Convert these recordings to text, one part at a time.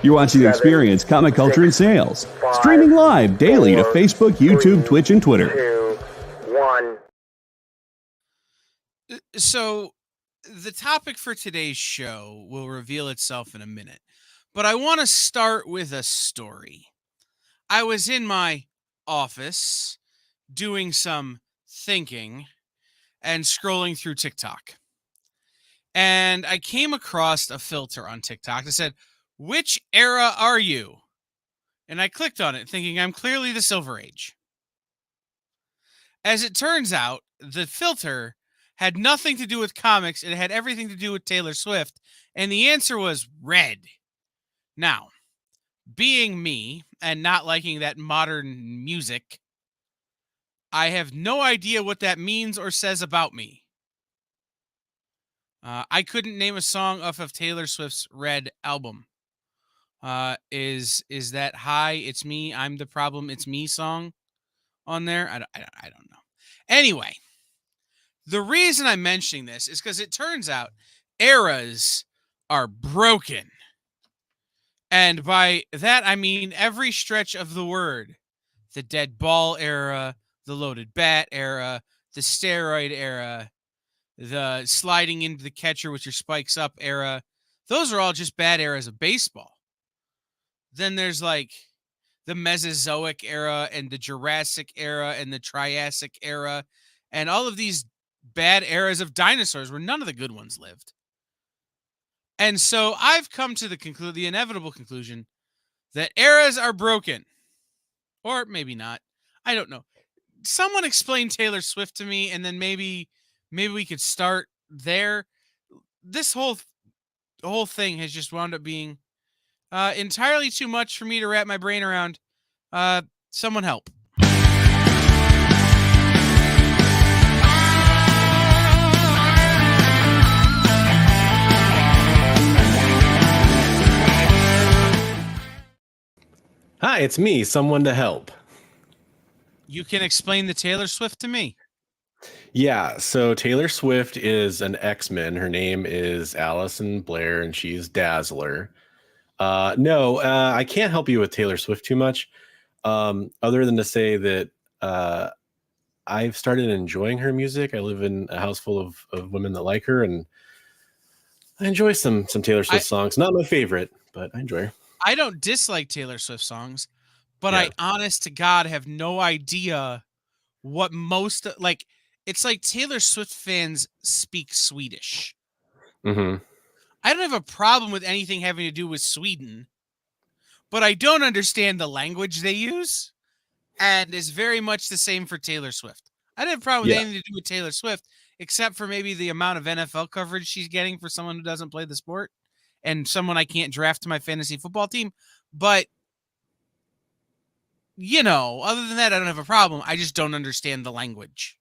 You're watching The Experience, Comic Culture and Sales. Streaming live daily to Facebook, YouTube, Twitch, and Twitter. 2, 1. So, the topic for today's show will reveal itself in a minute. But I want to start with a story. I was in my office doing some thinking and scrolling through TikTok. And I came across a filter on TikTok that said, "Which era are you?" And I clicked on it thinking I'm clearly the Silver Age. As it turns out, the filter had nothing to do with comics. It had everything to do with Taylor Swift. And the answer was red. Now, being me and not liking that modern music, I have no idea what that means or says about me. I couldn't name a song off of Taylor Swift's Red album. Is that "Hi, it's me, I'm the problem, it's me" song on there? I don't know. Anyway, the reason I'm mentioning this is because it turns out eras are broken. And by that, I mean every stretch of the word. The dead ball era, the loaded bat era, the steroid era, the sliding into the catcher with your spikes up era. Those are all just bad eras of baseball. Then there's like the Mesozoic era and the Jurassic era and the Triassic era and all of these bad eras of dinosaurs where none of the good ones lived. And so I've come to the inevitable conclusion that eras are broken. Or maybe not. I don't know. Someone explain Taylor Swift to me, and then maybe we could start there. This whole thing has just wound up being entirely too much for me to wrap my brain around. Someone help. Hi, it's me, someone to help. You can explain the Taylor Swift to me. Yeah, so Taylor Swift is an X-Men. Her name is Allison Blair, and she's Dazzler. No, I can't help you with Taylor Swift too much, other than to say that I've started enjoying her music. I live in a house full of women that like her, and I enjoy some Taylor Swift songs. Not my favorite, but I enjoy her. I don't dislike Taylor Swift songs, but I honest to God have no idea what most like. It's like Taylor Swift fans speak Swedish. Mm-hmm. I don't have a problem with anything having to do with Sweden, but I don't understand the language they use, and it's very much the same for Taylor Swift. I don't have a problem with anything to do with Taylor Swift, except for maybe the amount of NFL coverage she's getting for someone who doesn't play the sport. And someone I can't draft to my fantasy football team. But, other than that, I don't have a problem. I just don't understand the language.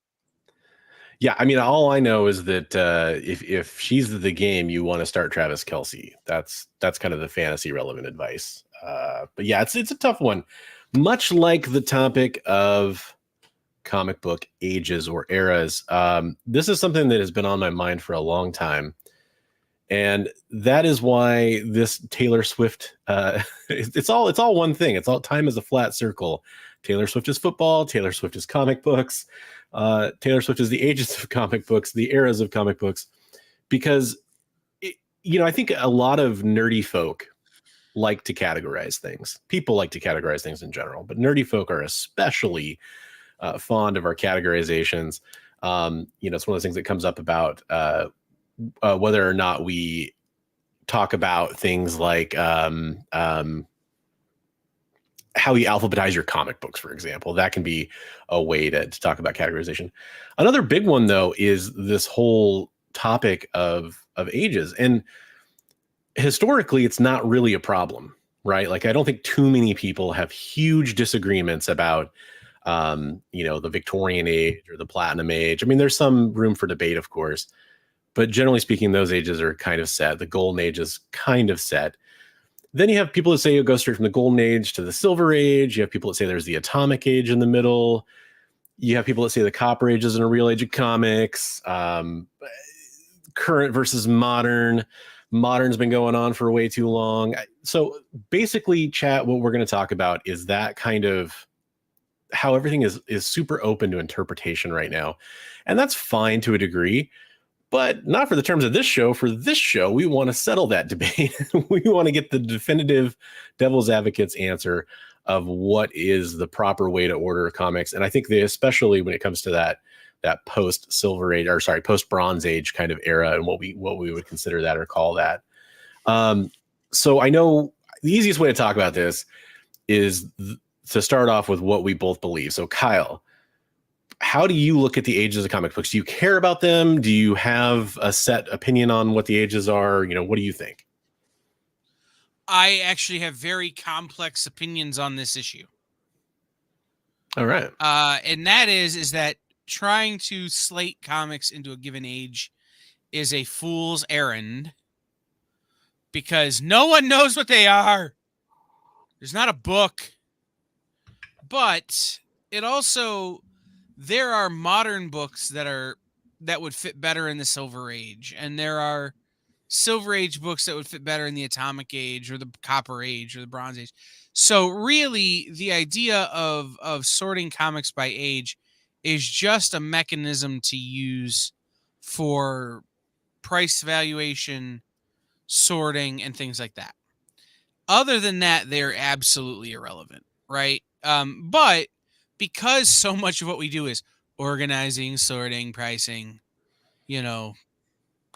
Yeah, I mean, all I know is that if she's the game, you want to start Travis Kelce. That's kind of the fantasy relevant advice. But yeah, it's a tough one. Much like the topic of comic book ages or eras, this is something that has been on my mind for a long time. And that is why this Taylor Swift, it's all one thing. It's all time is a flat circle. Taylor Swift is football. Taylor Swift is comic books. Taylor Swift is the ages of comic books, the eras of comic books, because, I think a lot of nerdy folk like to categorize things. People like to categorize things in general, but nerdy folk are especially fond of our categorizations. It's one of those things that comes up about whether or not we talk about things like how you alphabetize your comic books, for example. That can be a way to talk about categorization. Another big one, though, is this whole topic of ages. And historically, it's not really a problem, right? Like, I don't think too many people have huge disagreements about, the Victorian age or the Platinum age. I mean, there's some room for debate, of course. But generally speaking, those ages are kind of set. The golden age is kind of set. Then you have people that say you go straight from the golden age to the silver age. You have people that say there's the atomic age in the middle. You have people that say the copper age isn't a real age of comics. Current versus modern. Modern's been going on for way too long. So basically, chat, what we're going to talk about is that kind of how everything is super open to interpretation right now. And that's fine to a degree, but not for the terms of this show. For this show, we want to settle that debate. We want to get the definitive devil's advocate's answer of what is the proper way to order comics. And I think especially when it comes to that post Silver Age, or sorry, post Bronze Age kind of era, and what we would consider that or call that. So I know the easiest way to talk about this is to start off with what we both believe. So Kyle, how do you look at the ages of comic books? Do you care about them? Do you have a set opinion on what the ages are? What do you think? I actually have very complex opinions on this issue. All right. And that is that trying to slate comics into a given age is a fool's errand because no one knows what they are. There's not a book. But it also, there are modern books that would fit better in the Silver Age, and there are Silver Age books that would fit better in the Atomic Age or the Copper Age or the Bronze Age. So really, the idea of sorting comics by age is just a mechanism to use for price valuation, sorting, and things like that. Other than that, they're absolutely irrelevant, right? But because so much of what we do is organizing, sorting, pricing,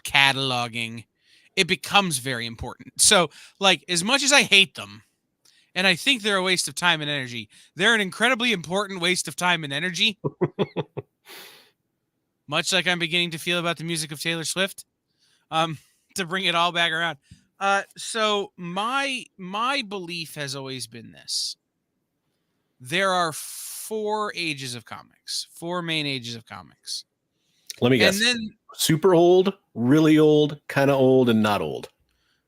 cataloging, it becomes very important. So, like, as much as I hate them, and I think they're a waste of time and energy, they're an incredibly important waste of time and energy. Much like I'm beginning to feel about the music of Taylor Swift, to bring it all back around. So my belief has always been this. There are 4 ages of comics, 4 main ages of comics. Let me guess. And then super old, really old, kind of old, and not old.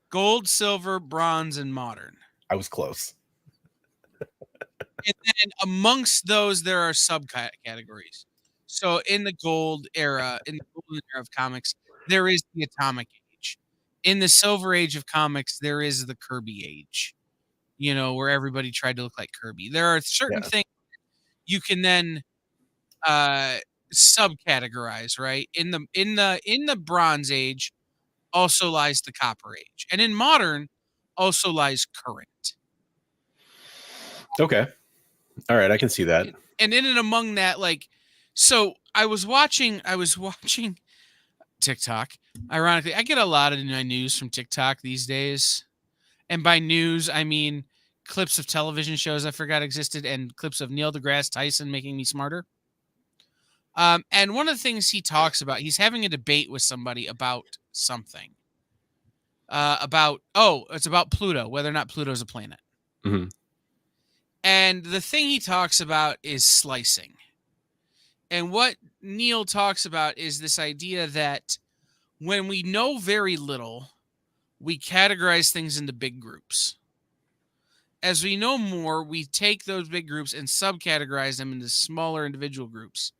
Gold, silver, bronze, and modern. I was close. And then amongst those, there are subcategories. So in the golden era of comics, there is the Atomic Age. In the Silver Age of comics, there is the Kirby Age. Where everybody tried to look like Kirby. There are certain things you can then subcategorize, right? In the Bronze Age also lies the Copper Age, and in modern also lies current. Okay, all right, I can see that. And in and among that, so I was watching TikTok. Ironically, I get a lot of my news from TikTok these days. And by news, I mean clips of television shows I forgot existed and clips of Neil deGrasse Tyson making me smarter. And one of the things he talks about, he's having a debate with somebody about something. It's about Pluto, whether or not Pluto's a planet. Mm-hmm. And the thing he talks about is slicing. And what Neil talks about is this idea that when we know very little, we categorize things into big groups. As we know more, we take those big groups and subcategorize them into smaller individual groups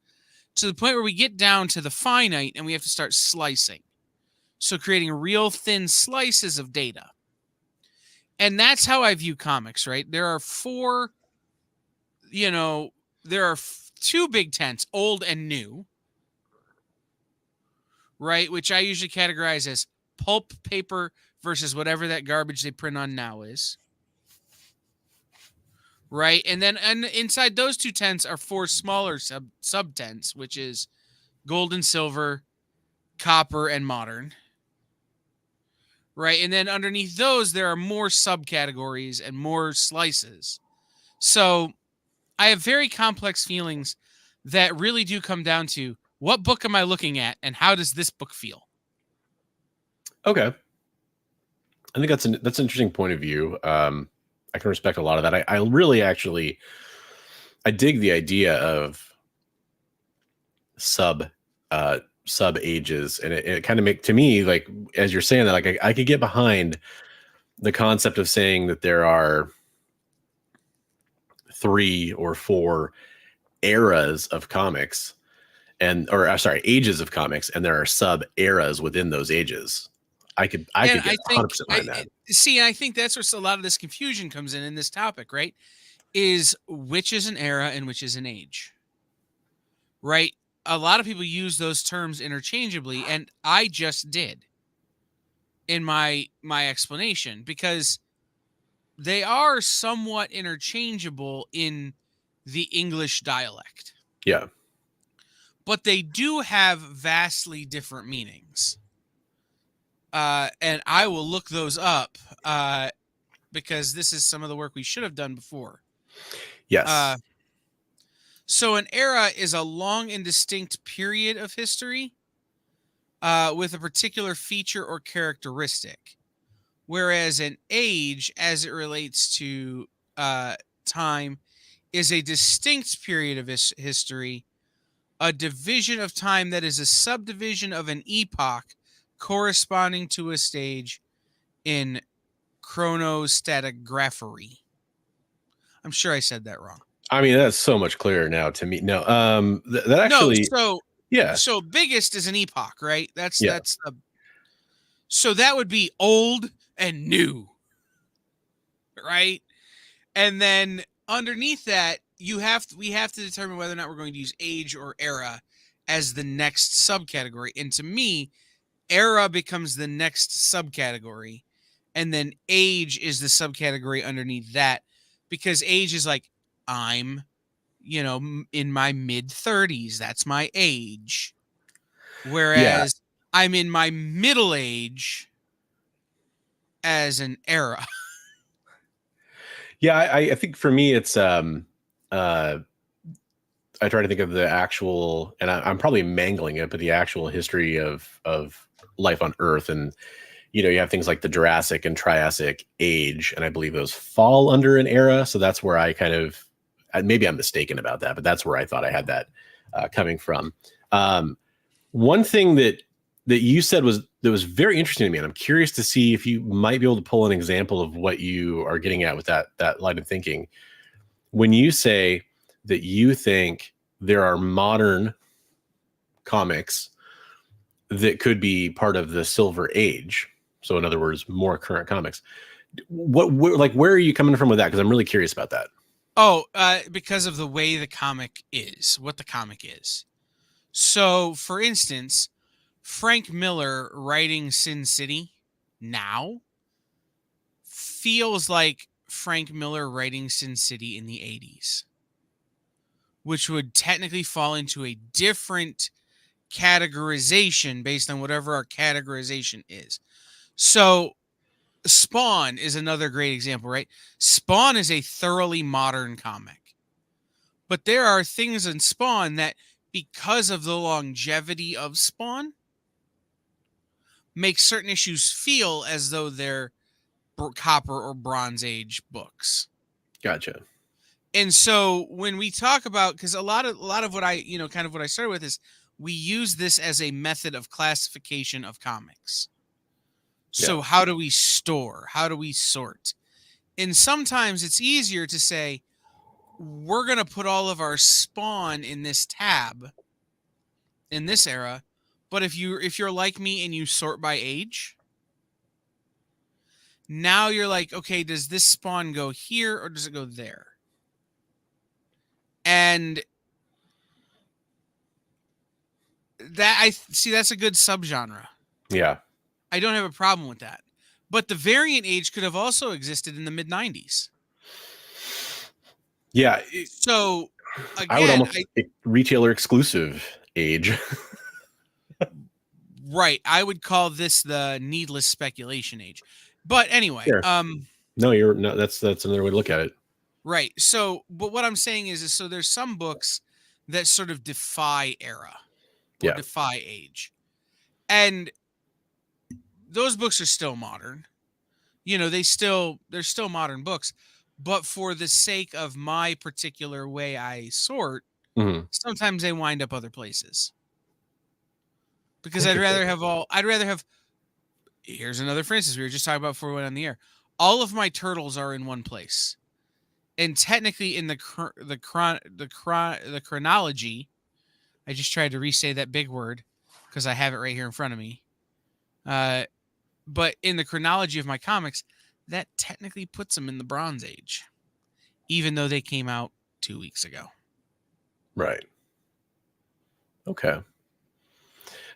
to the point where we get down to the finite and we have to start slicing. So creating real thin slices of data. And that's how I view comics, right? There are 2 big tents, old and new, right? Which I usually categorize as pulp paper versus whatever that garbage they print on now is. Right? And inside those 2 tents are 4 smaller sub tents, which is gold and silver, copper, and modern. Right? And then underneath those, there are more subcategories and more slices. So I have very complex feelings that really do come down to what book am I looking at and how does this book feel? Okay. I think that's an interesting point of view. I can respect a lot of that. I really actually, I dig the idea of sub ages, and it kind of make to me, like, as you're saying that, like I could get behind the concept of saying that there are 3 or 4 eras of comics ages of comics, and there are sub eras within those ages. I could And get I 100% behind that. I think that's where a lot of this confusion comes in this topic, right? Is which is an era and which is an age, right? A lot of people use those terms interchangeably, and I just did in my explanation, because they are somewhat interchangeable in the English dialect, Yeah. but they do have vastly different meanings. And I will look those up because this is some of the work we should have done before. Yes. So an era is a long and distinct period of history with a particular feature or characteristic, whereas an age, as it relates to time, is a distinct period of history, a division of time that is a subdivision of an epoch corresponding to a stage in chronostratigraphy. I'm sure I said that wrong. I mean, that's so much clearer now to me. No, that actually, yeah. So biggest is an epoch, right? That's Yeah. so that would be old and new, right? And then underneath that, we have to determine whether or not we're going to use age or era as the next subcategory. And to me, era becomes the next subcategory, and then age is the subcategory underneath that, because age is like, I'm, in my mid 30s, that's my age. Whereas I'm in my middle age as an era. Yeah, I think for me it's I try to think of the actual, and I'm probably mangling it, but the actual history of life on Earth, and you have things like the Jurassic and Triassic age, and I believe those fall under an era. So that's where I kind of, maybe I'm mistaken about that, but that's where I thought I had that coming from. One thing that you said that was very interesting to me, and I'm curious to see if you might be able to pull an example of what you are getting at with that line of thinking. When you say that you think there are modern comics that could be part of the Silver Age, so in other words, more current comics, where are you coming from with that? Because I'm really curious about that. Oh, because of the way the comic is, what the comic is. So, for instance, Frank Miller writing Sin City now feels like Frank Miller writing Sin City in the 80s, which would technically fall into a different categorization based on whatever our categorization is. So Spawn is another great example, right? Spawn is a thoroughly modern comic, but there are things in Spawn that, because of the longevity of Spawn, make certain issues feel as though they're Copper or Bronze Age books. Gotcha. And so when we talk about, because a lot of what I, kind of what I started with is, we use this as a method of classification of comics. So how do we store? How do we sort? And sometimes it's easier to say, we're going to put all of our Spawn in this tab in this era. But if you're like me and you sort by age, now you're like, okay, does this Spawn go here or does it go there? And that's a good subgenre. Yeah. I don't have a problem with that. But the variant age could have also existed in the mid 90s. Yeah. So again, I would almost retailer exclusive age. Right. I would call this the needless speculation age. But anyway, Sure. No, that's another way to look at it. Right. So, but what I'm saying is so there's some books that sort of defy era or defy age. And those books are still modern. They're still modern books, but for the sake of my particular way I sort, sometimes they wind up other places. Because I'd rather have, here's another, for instance, we were just talking about before we went on the air. All of my turtles are in one place. And technically in the chronology, I just tried to re-say that big word because I have it right here in front of me. but in the chronology of my comics, that technically puts them in the Bronze Age, even though they came out 2 weeks ago. Right. Okay.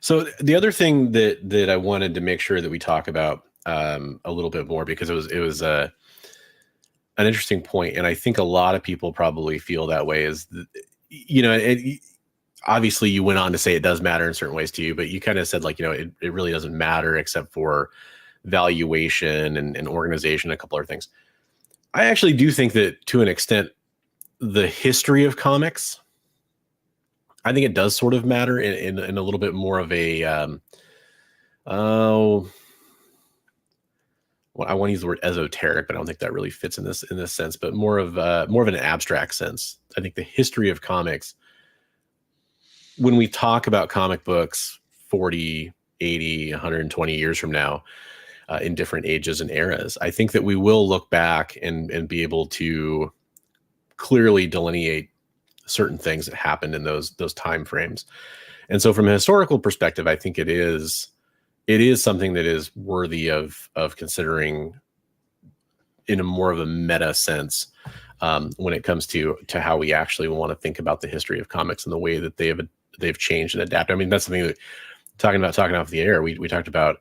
So the other thing that I wanted to make sure that we talk about a little bit more, because it was an interesting point, and I think a lot of people probably feel that way, is that, obviously you went on to say it does matter in certain ways to you, but you kind of said, like, it really doesn't matter except for valuation and organization, a couple other things. I actually do think that, to an extent, the history of comics, I think it does sort of matter in a little bit more of a, well, I want to use the word esoteric, but I don't think that really fits in this sense, but more of an abstract sense. I think the history of comics, when we talk about comic books 40, 80, 120 years from now, in different ages and eras, I think that we will look back and be able to clearly delineate certain things that happened in those time frames. And so from a historical perspective, I think it is something that is worthy of considering in a more of a meta sense, when it comes to how we actually want to think about the history of comics and the way that they've changed and adapted. I mean, that's something that talking off the air, we talked about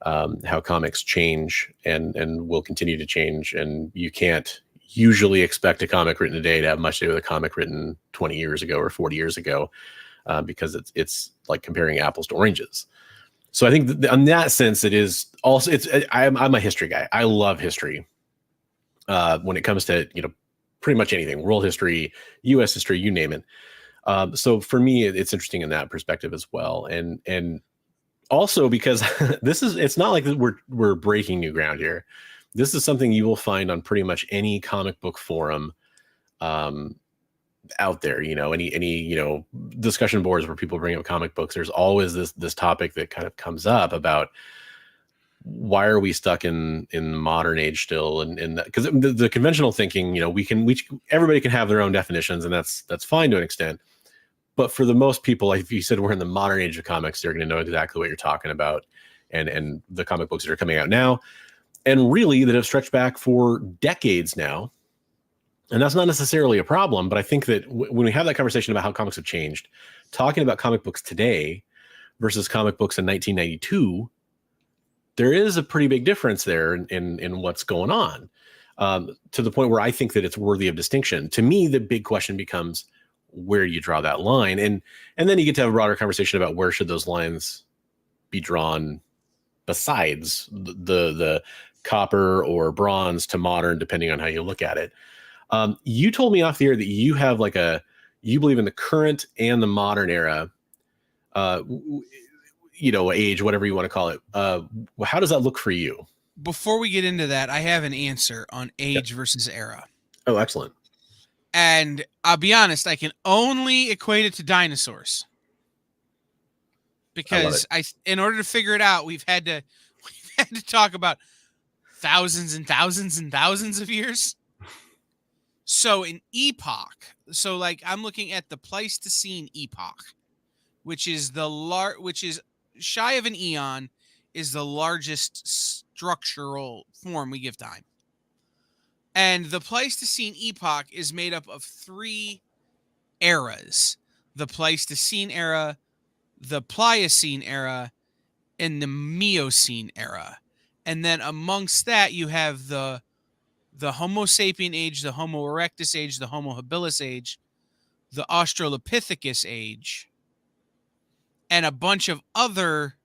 how comics change and will continue to change, and you can't usually expect a comic written today to have much to do with a comic written 20 years ago or 40 years ago, because it's like comparing apples to oranges. So I think in that sense, it is also, I'm a history guy. I love history. When it comes to, pretty much anything, world history, US history, you name it. So for me, it's interesting in that perspective as well. And also because it's not like we're breaking new ground here. This is something you will find on pretty much any comic book forum out there. Any discussion boards where people bring up comic books. There's always this topic that kind of comes up about, why are we stuck in modern age still? And because the conventional thinking, everybody can have their own definitions, and that's fine to an extent. But for the most people, like if you said we're in the modern age of comics, they're going to know exactly what you're talking about, and the comic books that are coming out now, and really that have stretched back for decades now. And that's not necessarily a problem, but I think that when we have that conversation about how comics have changed, talking about comic books today versus comic books in 1992, there is a pretty big difference there in what's going on, to the point where I think that it's worthy of distinction. To me, the big question becomes, where do you draw that line? And then you get to have a broader conversation about where should those lines be drawn besides the copper or bronze to modern, depending on how you look at it. You told me off the air that you have you believe in the current and the modern era, age, whatever you want to call it. How does that look for you? Before we get into that, I have an answer on age versus era. Oh, excellent. And I'll be honest, I can only equate it to dinosaurs. Because in order to figure it out, we've had to talk about thousands and thousands and thousands of years. So an epoch, I'm looking at the Pleistocene epoch, which is shy of an eon, is the largest structural form we give time. And the Pleistocene epoch is made up of 3 eras: the Pleistocene era, the Pliocene era, and the Miocene era. And then amongst that, you have the Homo sapien age, the Homo erectus age, the Homo habilis age, the Australopithecus age, and a bunch of other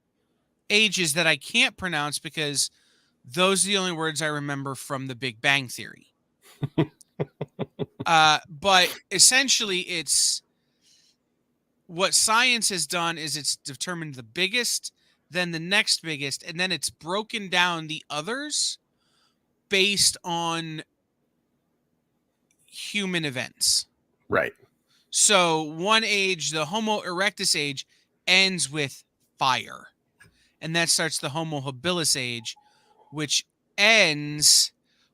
ages that I can't pronounce because those are the only words I remember from the Big Bang Theory. But essentially, it's what science has done is it's determined the biggest, then the next biggest, and then it's broken down the others based on human events. Right. So one age, the Homo erectus age, ends with fire. And that starts the Homo habilis age, which ends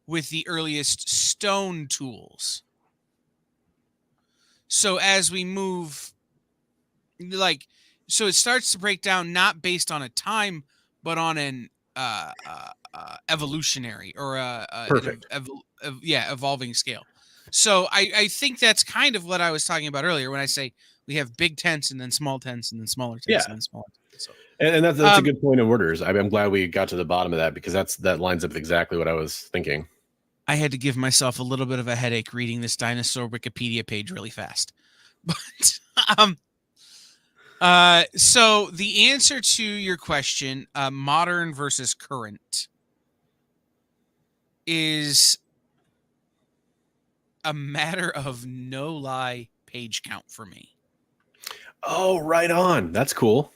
with the earliest stone tools. So as we move, so it starts to break down not based on a time, but on an evolutionary or Perfect. evolving scale. So I think that's kind of what I was talking about earlier when I say we have big tents and then small tents and then smaller tents Yeah. and then smaller tents. So And that's a good point of orders. I'm glad we got to the bottom of that because that lines up with exactly what I was thinking. I had to give myself a little bit of a headache reading this dinosaur Wikipedia page really fast. But so the answer to your question, modern versus current, is a matter of no lie page count for me. Oh, right on. That's cool.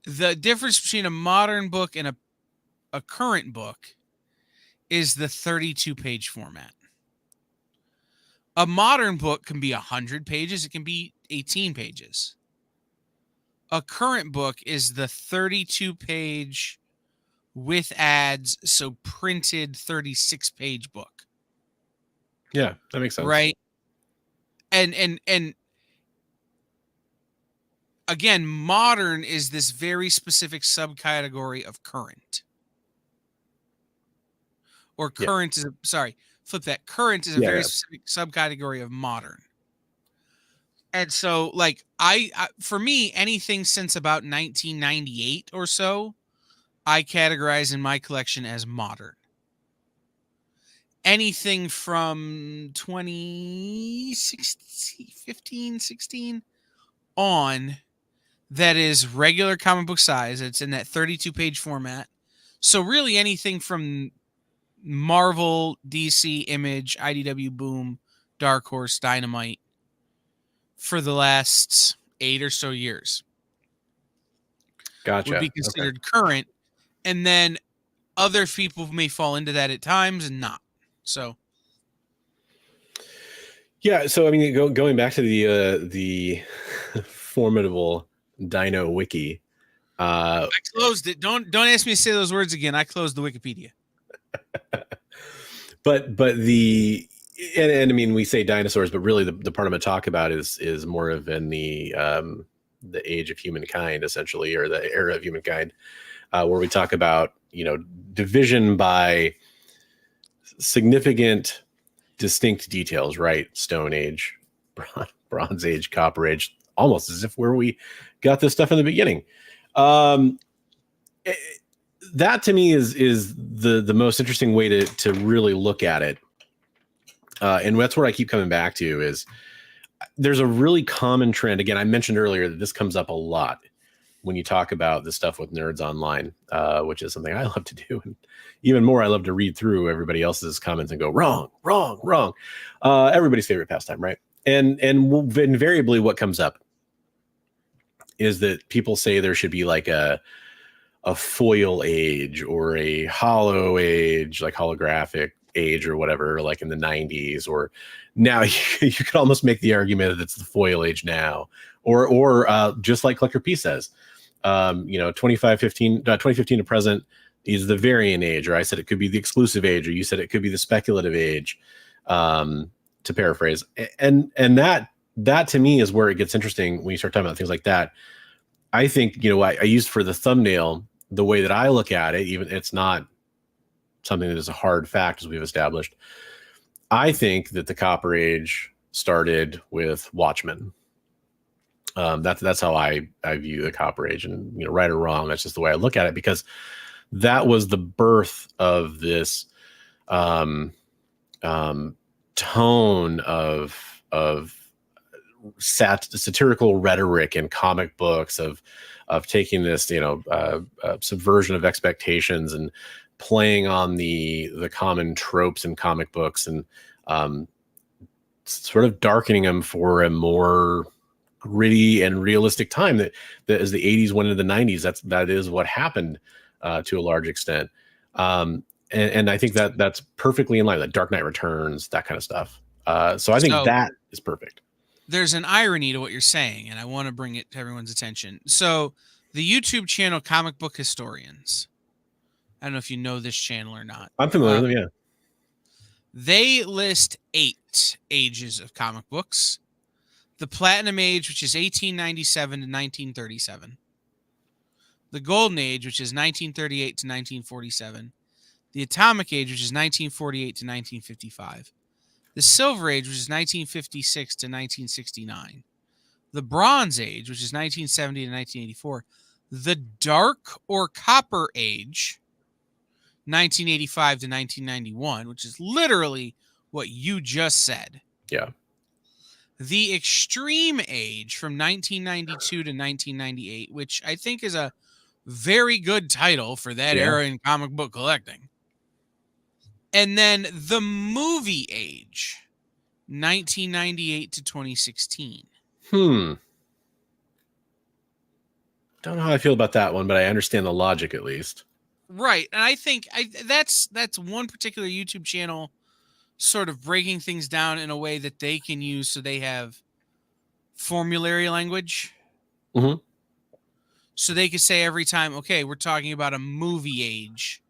The difference between a modern book and a current book is the 32 page format. A modern book can be 100 pages. It can be 18 pages. A current book is the 32 page with ads, so printed 36 page book. Yeah, that makes sense. Right. And again, modern is this very specific subcategory of current. Or current is flip that. Current is a very specific subcategory of modern. And so, like, I for me, anything since about 1998 or so, I categorize in my collection as modern. Anything from 2016 on that is regular comic book size, it's in that 32 page format. So really anything from Marvel, DC, Image, IDW, Boom, Dark Horse, Dynamite for the last 8 or so years. Gotcha. Would be considered current. And then other people may fall into that at times and not. So yeah, so I mean, going back to the formidable Dino Wiki. I closed it. Don't ask me to say those words again. I closed the Wikipedia. but the and I mean, we say dinosaurs, but really the part I'm going to talk about is more of in the age of humankind, essentially, or the era of humankind, where we talk about, division by significant, distinct details, right? Stone Age, Bronze Age, Copper Age, almost as if where we got this stuff in the beginning. That to me is the most interesting way to really look at it. And that's what I keep coming back to is there's a really common trend. Again, I mentioned earlier that this comes up a lot when you talk about this stuff with nerds online, which is something I love to do. And even more, I love to read through everybody else's comments and go, wrong. Everybody's favorite pastime, right? And invariably what comes up is that people say there should be like a foil age or a hollow age, like holographic age or whatever, like in the 90s, or now you could almost make the argument that it's the foil age now, or just like Collector P says, 2015 to present is the variant age, or I said it could be the exclusive age, or you said it could be the speculative age, to paraphrase. And that to me is where it gets interesting when you start talking about things like that. I think, I used for the thumbnail, the way that I look at it, even it's not something that is a hard fact, as we've established. I think that the Copper Age started with Watchmen. That's how I view the Copper Age, and right or wrong, that's just the way I look at it, because that was the birth of this tone of satirical rhetoric in comic books of taking this subversion of expectations and playing on the common tropes in comic books, and sort of darkening them for a more gritty and realistic time that as the 80s went into the 90s, that is what happened to a large extent. And I think that's perfectly in line, like Dark Knight Returns, that kind of stuff. So I think that is perfect. There's an irony to what you're saying, and I want to bring it to everyone's attention. So the YouTube channel Comic Book Historians, I don't know if you know this channel or not. I'm familiar with them, yeah. They list 8 ages of comic books. The Platinum Age, which is 1897 to 1937. the Golden Age, which is 1938 to 1947, the Atomic Age, which is 1948 to 1955, the Silver Age, which is 1956 to 1969, the Bronze Age, which is 1970 to 1984, the Dark or Copper Age, 1985 to 1991, which is literally what you just said. Yeah. The Extreme Age from 1992 to 1998, which I think is a very good title for that era in comic book collecting. And then the Movie Age, 1998 to 2016. Don't know how I feel about that one, but I understand the logic at least. Right. And I think that's one particular YouTube channel sort of breaking things down in a way that they can use so they have formulary language. Mm-hmm. So they could say every time, okay, we're talking about a Movie Age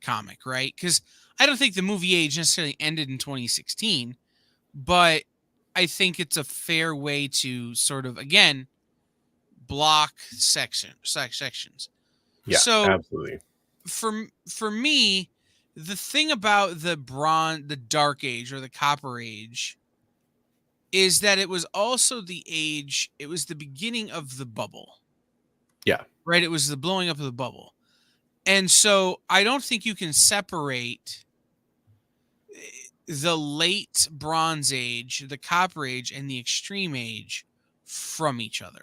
comic, right? Because I don't think the Movie Age necessarily ended in 2016, but I think it's a fair way to sort of, again, block sections. Yeah, so absolutely. For me, the thing about the Dark Age or the Copper Age is that it was also it was the beginning of the bubble. Yeah. Right? It was the blowing up of the bubble. And so I don't think you can separate the late Bronze Age, the Copper Age, and the Extreme Age from each other.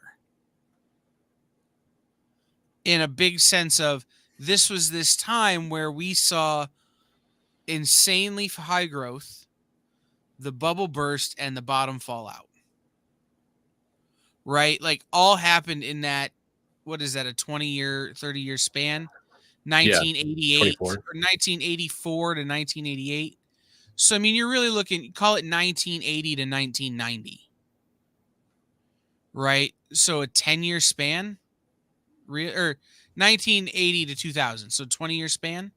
In a big sense of, this was this time where we saw insanely high growth, the bubble burst, and the bottom fall out. Right? Like, all happened in that, what is that, a 20-year, 30-year span? 1988 or 1984 to 1988. So, I mean, you're really looking, call it 1980 to 1990. Right? So a 10-year span? Or 1980 to 2000. So 20-year span.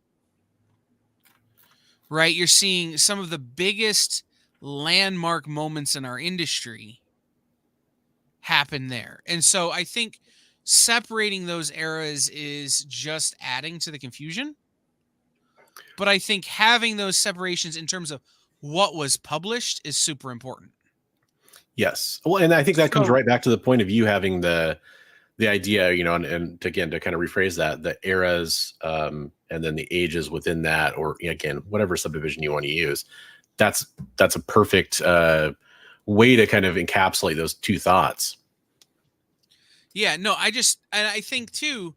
Right? You're seeing some of the biggest landmark moments in our industry happen there. And so I think separating those eras is just adding to the confusion. But I think having those separations in terms of what was published is super important. Yes. Well, and I think that comes right back to the point of you having the idea, you know, and again, to kind of rephrase that, the eras and then the ages within that, or again, whatever subdivision you want to use, that's a perfect way to kind of encapsulate those two thoughts. Yeah, no, I think too,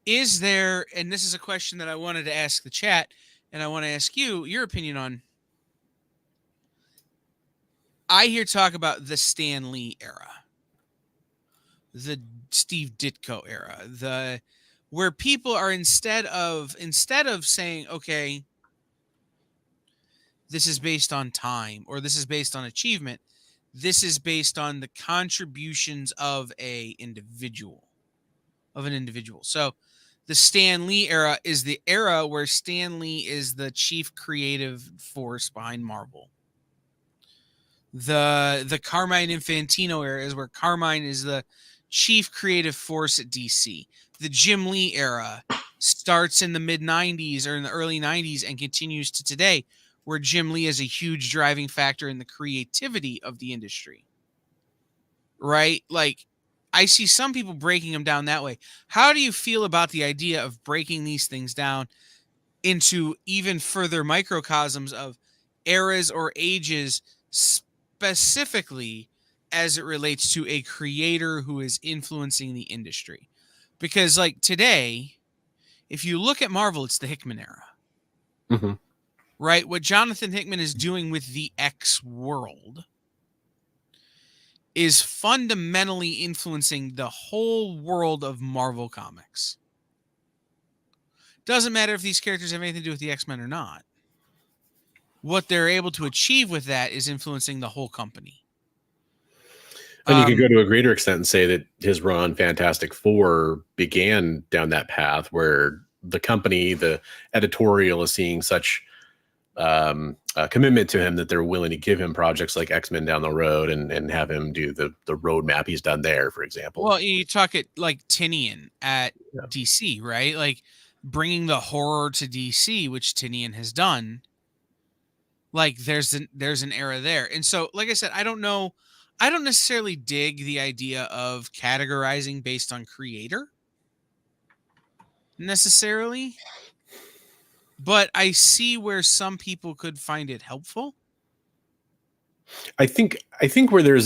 is there, and this is a question that I wanted to ask the chat, and I want to ask you your opinion on. I hear talk about the Stan Lee era, the Steve Ditko era, where people are instead of saying, okay, this is based on time or this is based on achievement, this is based on the contributions of an individual. So the Stan Lee era is the era where Stan Lee is the chief creative force behind Marvel. The Carmine Infantino era is where Carmine is the chief creative force at DC. The Jim Lee era starts in the mid-90s or in the early 90s and continues to today, where Jim Lee is a huge driving factor in the creativity of the industry. Right? Like, I see some people breaking them down that way. How do you feel about the idea of breaking these things down into even further microcosms of eras or ages, specifically as it relates to a creator who is influencing the industry? Because, like, today, if you look at Marvel, it's the Hickman era. Mm-hmm. Right? What Jonathan Hickman is doing with the X world is fundamentally influencing the whole world of Marvel Comics. Doesn't matter if these characters have anything to do with the X-Men or not. What they're able to achieve with that is influencing the whole company. And you could go to a greater extent and say that his run Fantastic Four began down that path where the company, the editorial, is seeing such commitment to him that they're willing to give him projects like X-Men down the road and have him do the roadmap he's done there, for example. Well, you talk it like Tinian at Yeah. DC, right? Like bringing the horror to DC, which Tinian has done. Like there's an era there. And so, like I said, I don't necessarily dig the idea of categorizing based on creator necessarily, but I see where some people could find it helpful. I think where there's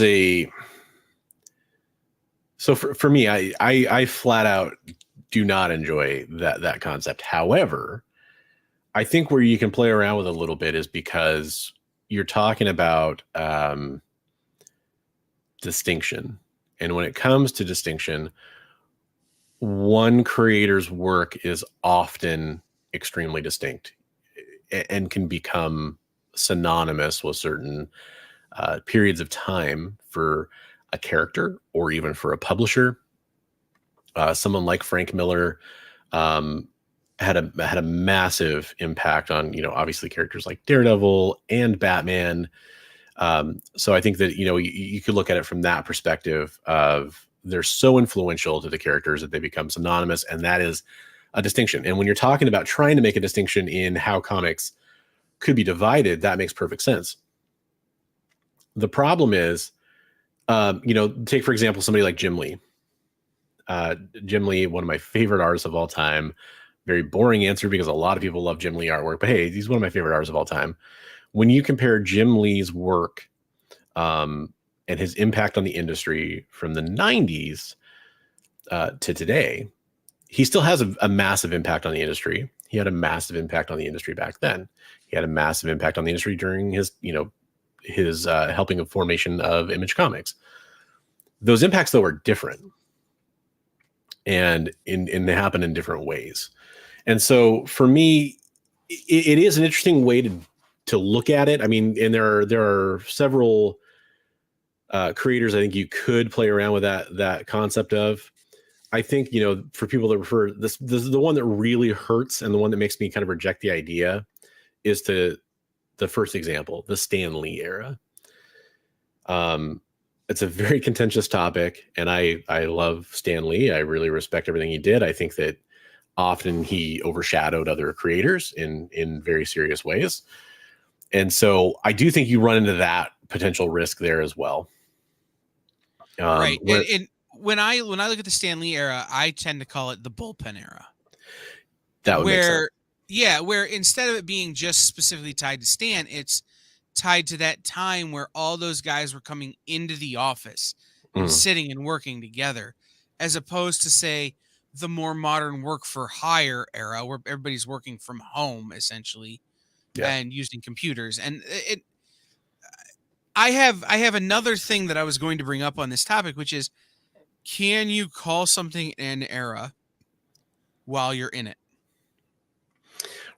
so for me, I flat out do not enjoy that concept. However, I think where you can play around with a little bit is because you're talking about distinction. And when it comes to distinction, one creator's work is often extremely distinct and can become synonymous with certain periods of time for a character or even for a publisher. Someone like Frank Miller had a massive impact on, obviously characters like Daredevil and Batman. So I think that, you could look at it from that perspective of they're so influential to the characters that they become synonymous. And that is a distinction. And when you're talking about trying to make a distinction in how comics could be divided, that makes perfect sense. The problem is, take, for example, somebody like Jim Lee. Jim Lee, one of my favorite artists of all time. Very boring answer because a lot of people love Jim Lee artwork, but hey, he's one of my favorite artists of all time. When you compare Jim Lee's work and his impact on the industry from the 90s to today, he still has a massive impact on the industry. He had a massive impact on the industry back then. He had a massive impact on the industry during his helping of formation of Image Comics. Those impacts, though, are different. And they happen in different ways. And so for me, it is an interesting way to look at it. I mean, and there are several creators I think you could play around with that concept of. I think, for people that refer this is the one that really hurts and the one that makes me kind of reject the idea is to the first example, the Stan Lee era. It's a very contentious topic, and I love Stan Lee. I really respect everything he did. I think that often he overshadowed other creators in very serious ways. And so I do think you run into that potential risk there as well. Right. And when I look at the Stan Lee era, I tend to call it the bullpen era. That would make sense. Yeah, where instead of it being just specifically tied to Stan, it's tied to that time where all those guys were coming into the office and sitting and working together, as opposed to, say, the more modern work for hire era where everybody's working from home essentially and using computers. And I have another thing that I was going to bring up on this topic, which is, can you call something an era while you're in it?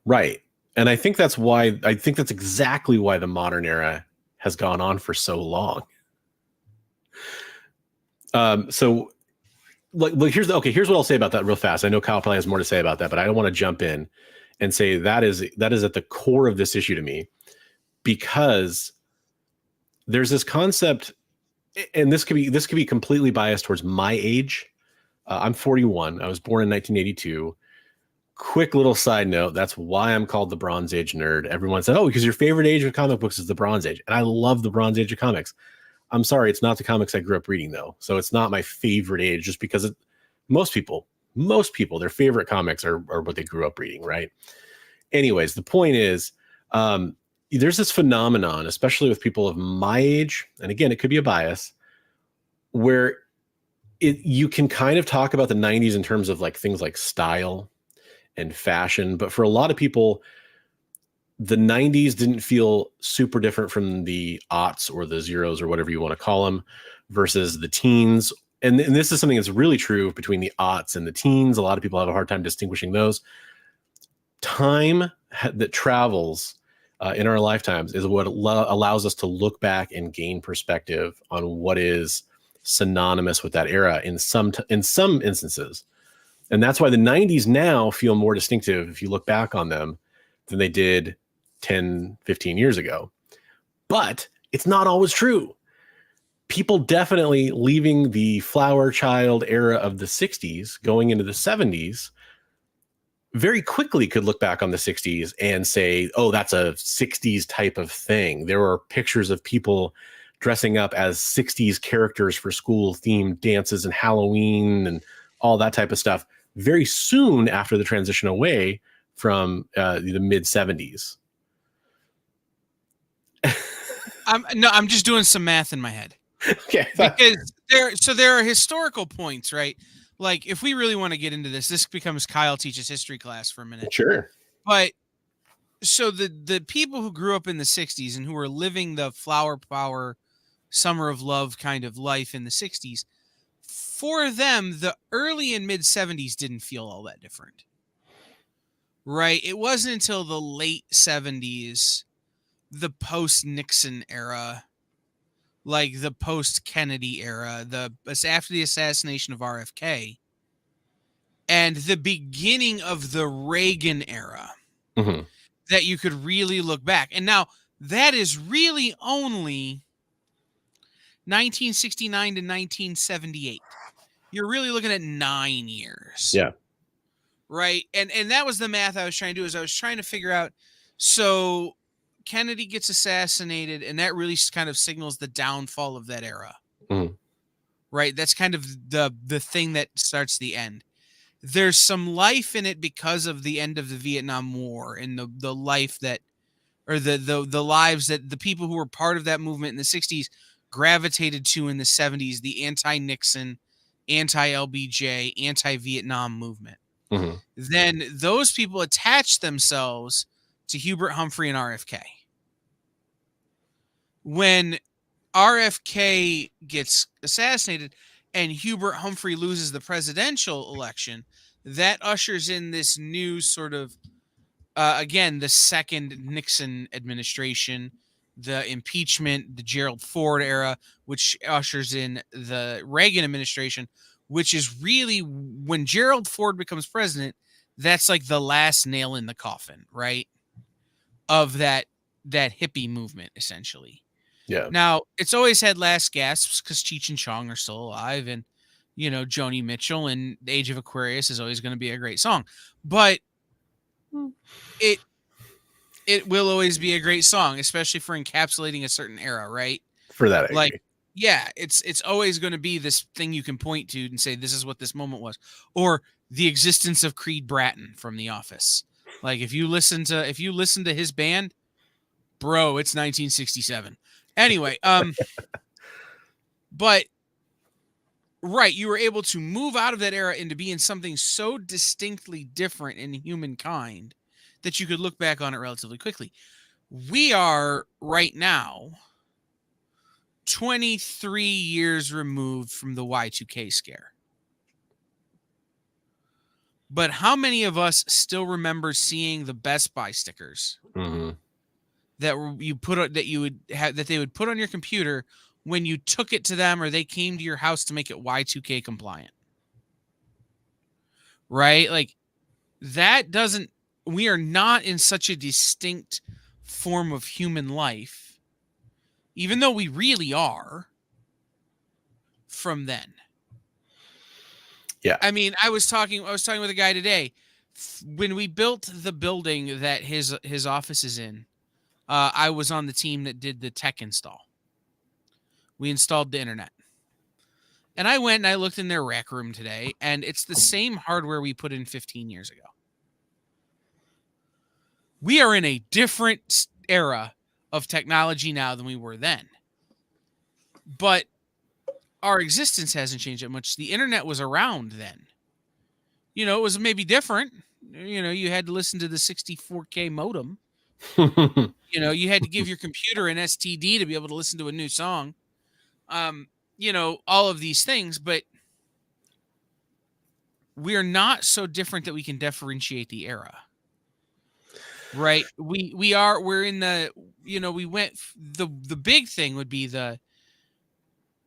Right. And I think that's exactly why the modern era has gone on for so long. So here's what I'll say about that real fast. I know Kyle probably has more to say about that, but I don't want to jump in and say that is at the core of this issue to me, because there's this concept, and this could be completely biased towards my age. I'm 41. I was born in 1982. Quick little side note, that's why I'm called the Bronze Age nerd. Everyone said, oh, because your favorite age of comic books is the Bronze Age. And I love the Bronze Age of comics. I'm sorry, it's not the comics I grew up reading, though. So it's not my favorite age, just because most people, their favorite comics are what they grew up reading, right? Anyways, the point is, there's this phenomenon, especially with people of my age, and again, it could be a bias, where you can kind of talk about the 90s in terms of like things like style and fashion, but for a lot of people, the 90s didn't feel super different from the aughts or the zeros or whatever you want to call them versus the teens. And this is something that's really true between the aughts and the teens. A lot of people have a hard time distinguishing those. Time that travels in our lifetimes is what allows us to look back and gain perspective on what is synonymous with that era in some instances. And that's why the 90s now feel more distinctive if you look back on them than they did 10, 15 years ago. But it's not always true. People definitely leaving the flower child era of the 60s, going into the 70s, very quickly could look back on the 60s and say, oh, that's a 60s type of thing. There were pictures of people dressing up as 60s characters for school themed dances and Halloween and all that type of stuff very soon after the transition away from the mid 70s. I'm just doing some math in my head. Okay. Because there are historical points, right? Like, if we really want to get into this becomes Kyle teaches history class for a minute. Sure. But so the people who grew up in the 60s and who were living the flower power, summer of love kind of life in the 60s, for them, the early and mid 70s didn't feel all that different. Right? It wasn't until the late 70s, the post-Nixon era, like the post-Kennedy era, after the assassination of RFK, and the beginning of the Reagan era, that you could really look back. And now that is really only 1969 to 1978. You're really looking at 9 years. Yeah. Right? And that was the math I was trying to do, is I was trying to figure out, so Kennedy gets assassinated, and that really kind of signals the downfall of that era. Right? That's kind of the thing that starts the end. There's some life in it because of the end of the Vietnam War and the life that, or the lives that the people who were part of that movement in the 60s gravitated to in the 70s, the anti-Nixon, anti-LBJ, anti-Vietnam movement. Then those people attach themselves to Hubert Humphrey and RFK. When RFK gets assassinated and Hubert Humphrey loses the presidential election, that ushers in this new sort of, again, the second Nixon administration, the impeachment, the Gerald Ford era, which ushers in the Reagan administration, which is really, when Gerald Ford becomes president, that's like the last nail in the coffin, right? Of that hippie movement, essentially. Yeah. Now, it's always had last gasps because Cheech and Chong are still alive, and, you know, Joni Mitchell and The Age of Aquarius is always going to be a great song. But it will always be a great song, especially for encapsulating a certain era, right? For that, I like, agree. Yeah, it's always going to be this thing you can point to and say, this is what this moment was. Or the existence of Creed Bratton from The Office. Like, if you listen to his band, bro, it's 1967. Anyway, but right, you were able to move out of that era into being something so distinctly different in humankind that you could look back on it relatively quickly. We are right now 23 years removed from the Y2K scare. But how many of us still remember seeing the Best Buy stickers that they would put on your computer when you took it to them or they came to your house to make it Y2K compliant? Right? Like, we are not in such a distinct form of human life, even though we really are, from then. Yeah. I mean, I was talking with a guy today. When we built the building that his office is in, I was on the team that did the tech install. We installed the internet. And I went and I looked in their rack room today, and it's the same hardware we put in 15 years ago. We are in a different era of technology now than we were then. But our existence hasn't changed that much. The internet was around then. You know, it was maybe different. You know, you had to listen to the 64K modem. You know, you had to give your computer an STD to be able to listen to a new song. You know, all of these things, but we are not so different that we can differentiate the era. Right? We're in the, you know, the big thing would be the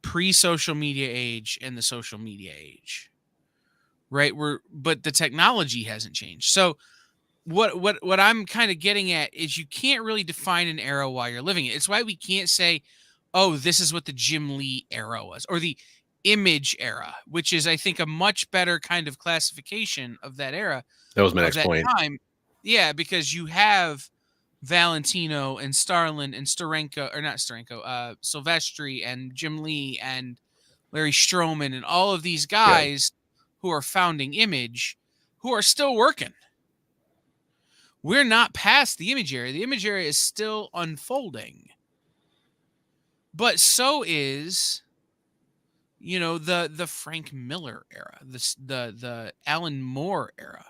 pre-social media age and the social media age. Right? But the technology hasn't changed. So what I'm kind of getting at is you can't really define an era while you're living it. It's why we can't say, oh, this is what the Jim Lee era was, or the Image era, which is, I think, a much better kind of classification of that era, That was my of next that point. time. Yeah, because you have Valentino and Starlin and Steranko, or not Steranko, Silvestri and Jim Lee and Larry Stroman and all of these guys who are founding Image, who are still working. We're not past the Image era. The Image era is still unfolding. But so is, you know, the Frank Miller era, the Alan Moore era.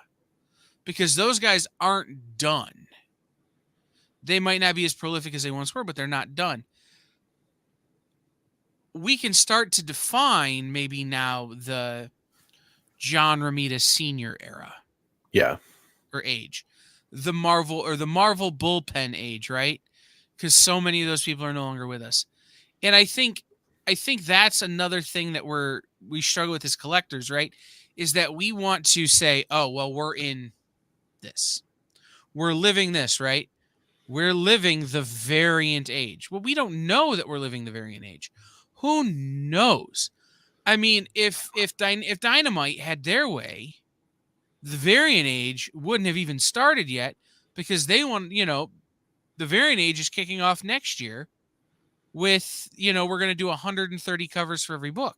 Because those guys aren't done. They might not be as prolific as they once were, but they're not done. We can start to define maybe now the John Romita Sr. era. Yeah. Or age. The Marvel bullpen age, right? Because so many of those people are no longer with us. And I think that's another thing that we struggle with as collectors, right? Is that we want to say, oh, well, we're in this. We're living this, right? We're living the variant age. Well, we don't know that we're living the variant age. Who knows? I mean, if Dynamite had their way, the variant age wouldn't have even started yet, because they want, the variant age is kicking off next year with, we're going to do 130 covers for every book.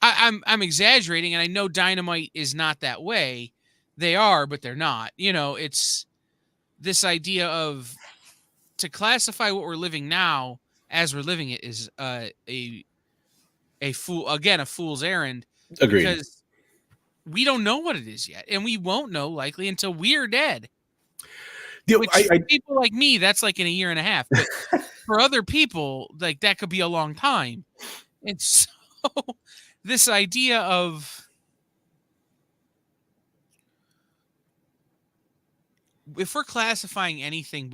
I'm exaggerating, and I know Dynamite is not that way. They are, but they're not. It's this idea of, to classify what we're living now as we're living it is a fool's errand. Agreed. Because we don't know what it is yet, and we won't know likely until we're dead. Which for people like me, that's like in a year and a half. But for other people, like, that could be a long time. And so this idea of, if we're classifying anything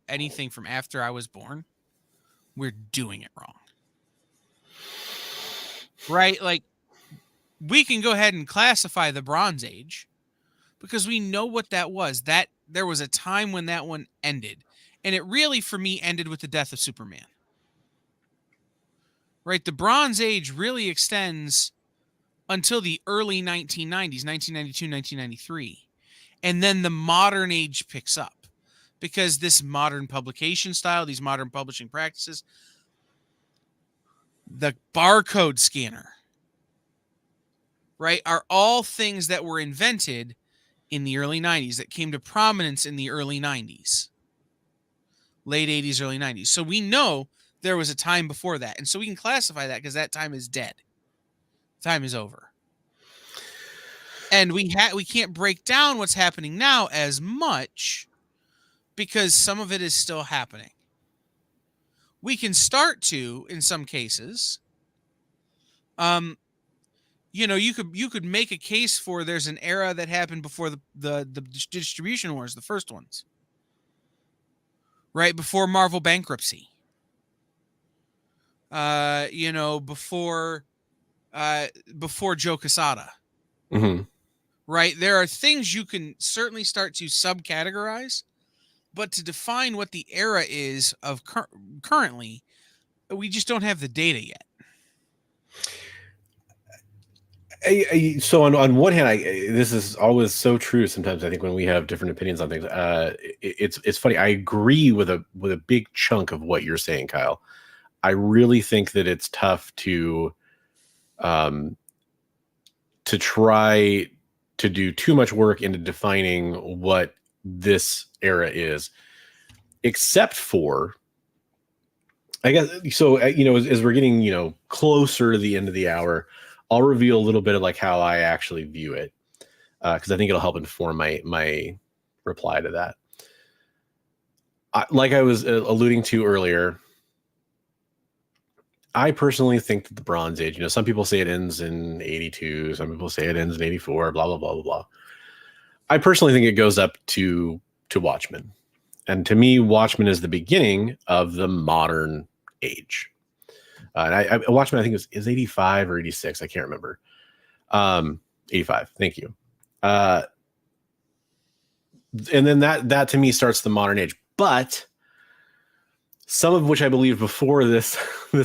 anything from after I was born, we're doing it wrong. Right? Like, we can go ahead and classify the Bronze Age because we know what that was. That there was a time when that one ended. And it really, for me, ended with the death of Superman. Right? The Bronze Age really extends until the early 1990s, 1992, 1993. And then the modern age picks up because this modern publication style, these modern publishing practices, the barcode scanner, right, are all things that were invented in the early 90s, that came to prominence in the early 90s, late 80s, early 90s. So we know there was a time before that. And so we can classify that because that time is dead. Time is over. And we can't break down what's happening now as much because some of it is still happening. We can start to, in some cases, you could make a case for, there's an era that happened before the distribution wars, the first ones, right before Marvel bankruptcy. Before Joe Quesada. Mm-hmm. Right? There are things you can certainly start to subcategorize, but to define what the era is of currently, we just don't have the data yet. So on one hand, this is always so true. Sometimes I think when we have different opinions on things, it's funny. I agree with a big chunk of what you're saying, Kyle. I really think that it's tough to try to do too much work into defining what this era is, except for, I guess, so, as we're getting, closer to the end of the hour, I'll reveal a little bit of like how I actually view it. Cause I think it'll help inform my reply to that. Like I was alluding to earlier, I personally think that the Bronze Age, some people say it ends in 82, some people say it ends in 84, blah, blah, blah, blah, blah. I personally think it goes up to Watchmen. And to me, Watchmen is the beginning of the modern age. And Watchmen, I think is 85 or 86. I can't remember. 85. Thank you. and then that to me starts the modern age. But some of which I believe before this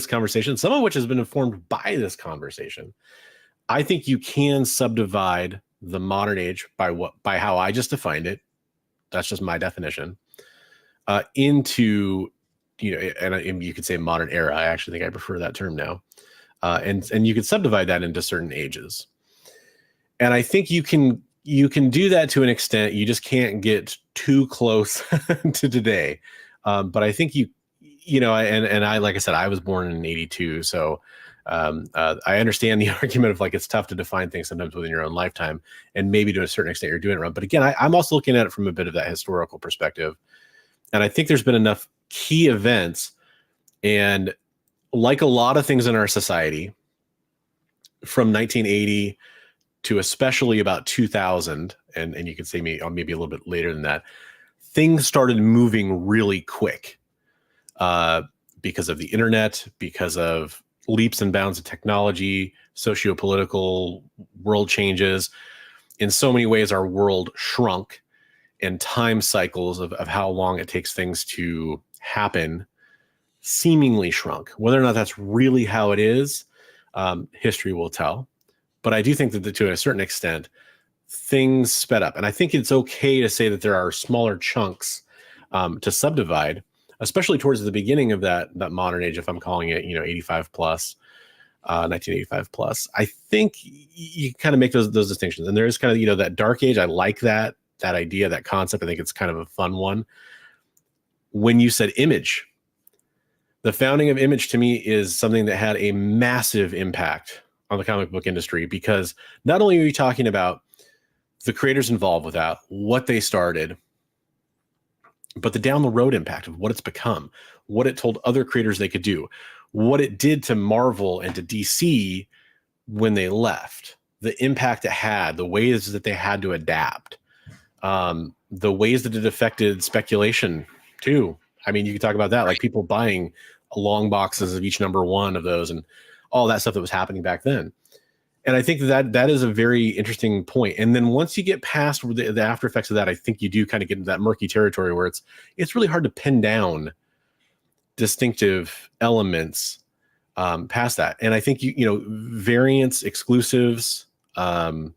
conversation, some of which has been informed by this conversation. I think you can subdivide the modern age by how I just defined it. That's just my definition. Into, and you could say modern era. I actually think I prefer that term now. And you could subdivide that into certain ages. And I think you can do that to an extent. You just can't get too close to today. But I think I, like I said, I was born in 82. So I understand the argument of like, it's tough to define things sometimes within your own lifetime, and maybe to a certain extent you're doing it wrong. But again, I'm also looking at it from a bit of that historical perspective. And I think there's been enough key events, and like a lot of things in our society, from 1980 to especially about 2000, and you could say maybe a little bit later than that, things started moving really quick because of the internet, because of leaps and bounds of technology, socio-political world changes. In so many ways, our world shrunk, and time cycles of how long it takes things to happen seemingly shrunk. Whether or not that's really how it is, history will tell. But I do think that to a certain extent, things sped up. And I think it's okay to say that there are smaller chunks to subdivide, especially towards the beginning of that modern age, if I'm calling it, 85 plus, 1985 plus. I think you kind of make those distinctions. And there is kind of, that dark age. I like that idea, that concept. I think it's kind of a fun one. When you said Image, the founding of Image to me is something that had a massive impact on the comic book industry, because not only are you talking about the creators involved with that, what they started, but the down the road impact of what it's become, what it told other creators they could do, what it did to Marvel and to DC when they left, the impact it had, the ways that they had to adapt, the ways that it affected speculation too. I mean, you could talk about that, like people buying long boxes of each number one of those and all that stuff that was happening back then. And I think that is a very interesting point. And then once you get past the after effects of that, I think you do kind of get into that murky territory where it's really hard to pin down distinctive elements past that. And I think variants, exclusives, the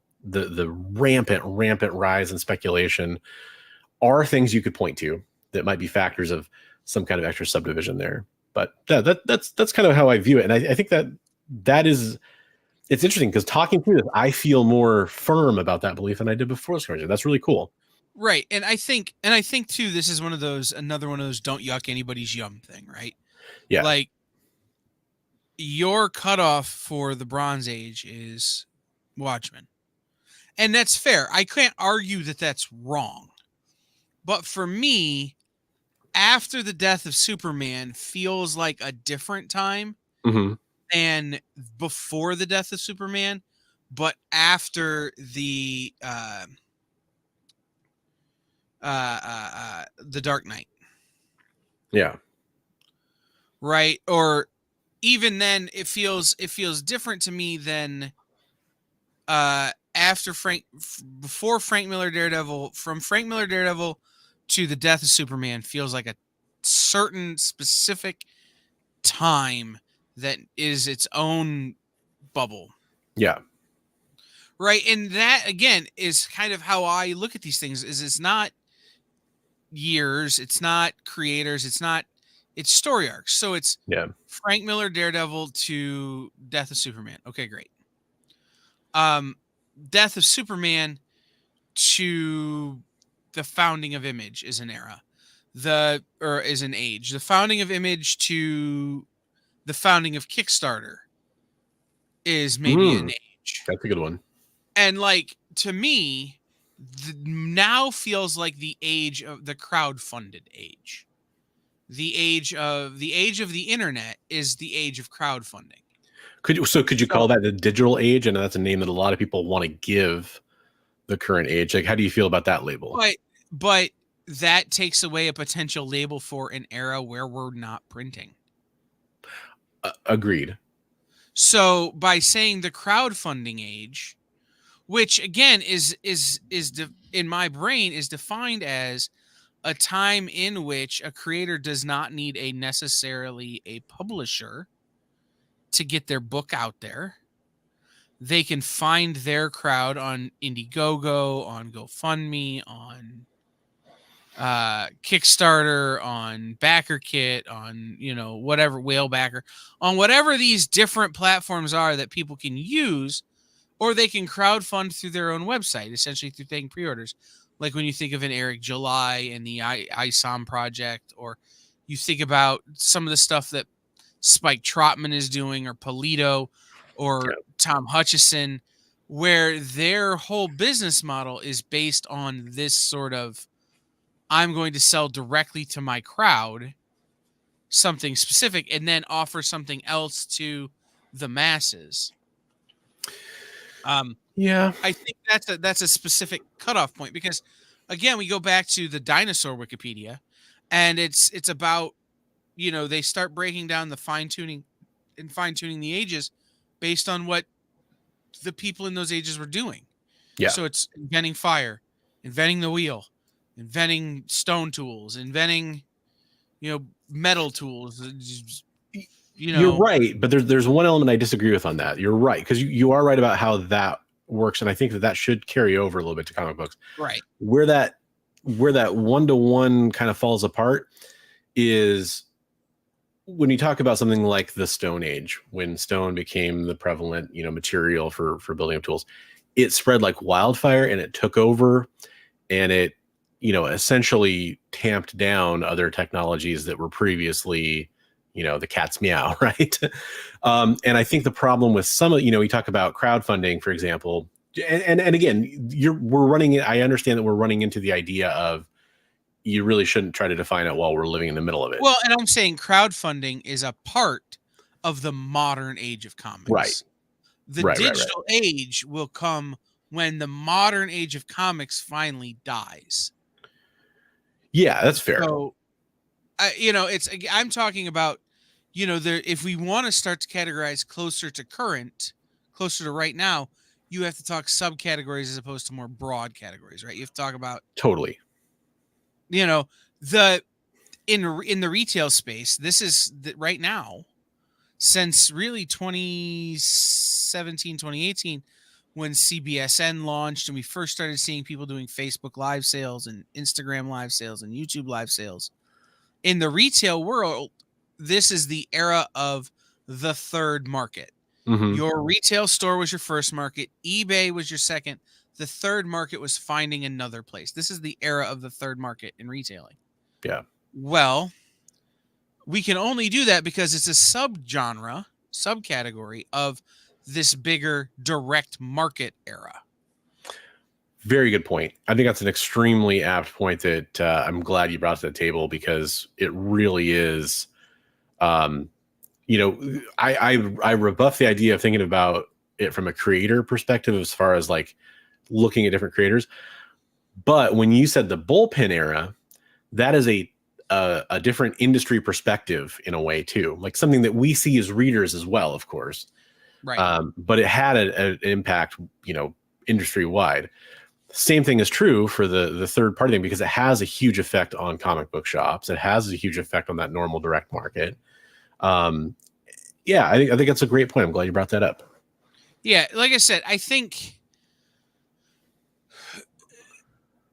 rampant rise in speculation are things you could point to that might be factors of some kind of extra subdivision there. But that's kind of how I view it. And I think that is, it's interesting because talking through this, I feel more firm about that belief than I did before this conversation. That's really cool. Right. And I think too, this is another one of those don't yuck anybody's yum thing, right? Yeah. Like, your cutoff for the Bronze Age is Watchmen. And that's fair. I can't argue that that's wrong. But for me, after the death of Superman feels like a different time than before the death of Superman, but after the Dark Knight. Yeah. Right? Or even then it feels different to me than before Frank Miller Daredevil. From Frank Miller Daredevil to the death of Superman feels like a certain specific time that is its own bubble. Yeah. Right. And that again is kind of how I look at these things. It's not years, it's not creators, it's story arcs. So it's Frank Miller Daredevil to death of Superman. Okay, great. Death of Superman to the founding of Image is an era. Is an age. The founding of Image to the founding of Kickstarter is maybe an age. That's a good one. And like, to me, now feels like the age of the crowdfunded age. The age of the internet is the age of crowdfunding. Could you call that the digital age? And that's a name that a lot of people want to give the current age. Like, how do you feel about that label? But that takes away a potential label for an era where we're not printing. Agreed. So by saying the crowdfunding age, which again is in my brain is defined as a time in which a creator does not need necessarily a publisher to get their book out there. They can find their crowd on Indiegogo, on GoFundMe, on Kickstarter, on BackerKit, on whatever, Whalebacker, on whatever these different platforms are that people can use, or they can crowdfund through their own website, essentially through taking pre-orders. Like when you think of an Eric July and the ISOM project, or you think about some of the stuff that Spike Trotman is doing, or Polito, or Tom Hutchison, where their whole business model is based on this sort of, I'm going to sell directly to my crowd something specific and then offer something else to the masses. Yeah, I think that's a specific cutoff point, because again, we go back to the dinosaur Wikipedia, and it's about, they start breaking down the fine-tuning the ages based on what the people in those ages were doing. Yeah. So it's inventing fire, inventing the wheel, inventing stone tools, inventing, metal tools. You're right, but there's one element I disagree with on that. You're right, because you are right about how that works, and I think that should carry over a little bit to comic books. Right. Where that one-to-one kind of falls apart is when you talk about something like the Stone Age, when stone became the prevalent, material for building up tools. It spread like wildfire, and it took over, and it, essentially tamped down other technologies that were previously, the cat's meow, right? And I think the problem with some of, we talk about crowdfunding, for example, and again, I understand that we're running into the idea of, you really shouldn't try to define it while we're living in the middle of it. Well, and I'm saying crowdfunding is a part of the modern age of comics. Right. The digital age will come when the modern age of comics finally dies. Yeah, that's fair. So, I'm talking about, if we want to start to categorize closer to right now, you have to talk subcategories as opposed to more broad categories, right? You have to talk about totally. In the retail space, this is right now, since really 2017, 2018, when CBSN launched and we first started seeing people doing Facebook live sales and Instagram live sales and YouTube live sales. In the retail world, this is the era of the third market. Mm-hmm. Your retail store was your first market. eBay was your second. The third market was finding another place. This is the era of the third market in retailing. Yeah. Well, we can only do that because it's a subcategory of this bigger direct market era. Very good point. I think that's an extremely apt point that I'm glad you brought to the table, because it really is, I rebuff the idea of thinking about it from a creator perspective as far as like looking at different creators. But when you said the bullpen era, that is a different industry perspective in a way too, like something that we see as readers as well, of course. Right. But it had an impact, industry wide. Same thing is true for the third party thing, because it has a huge effect on comic book shops. It has a huge effect on that normal direct market. Yeah, I think that's a great point. I'm glad you brought that up. Yeah, like I said, I think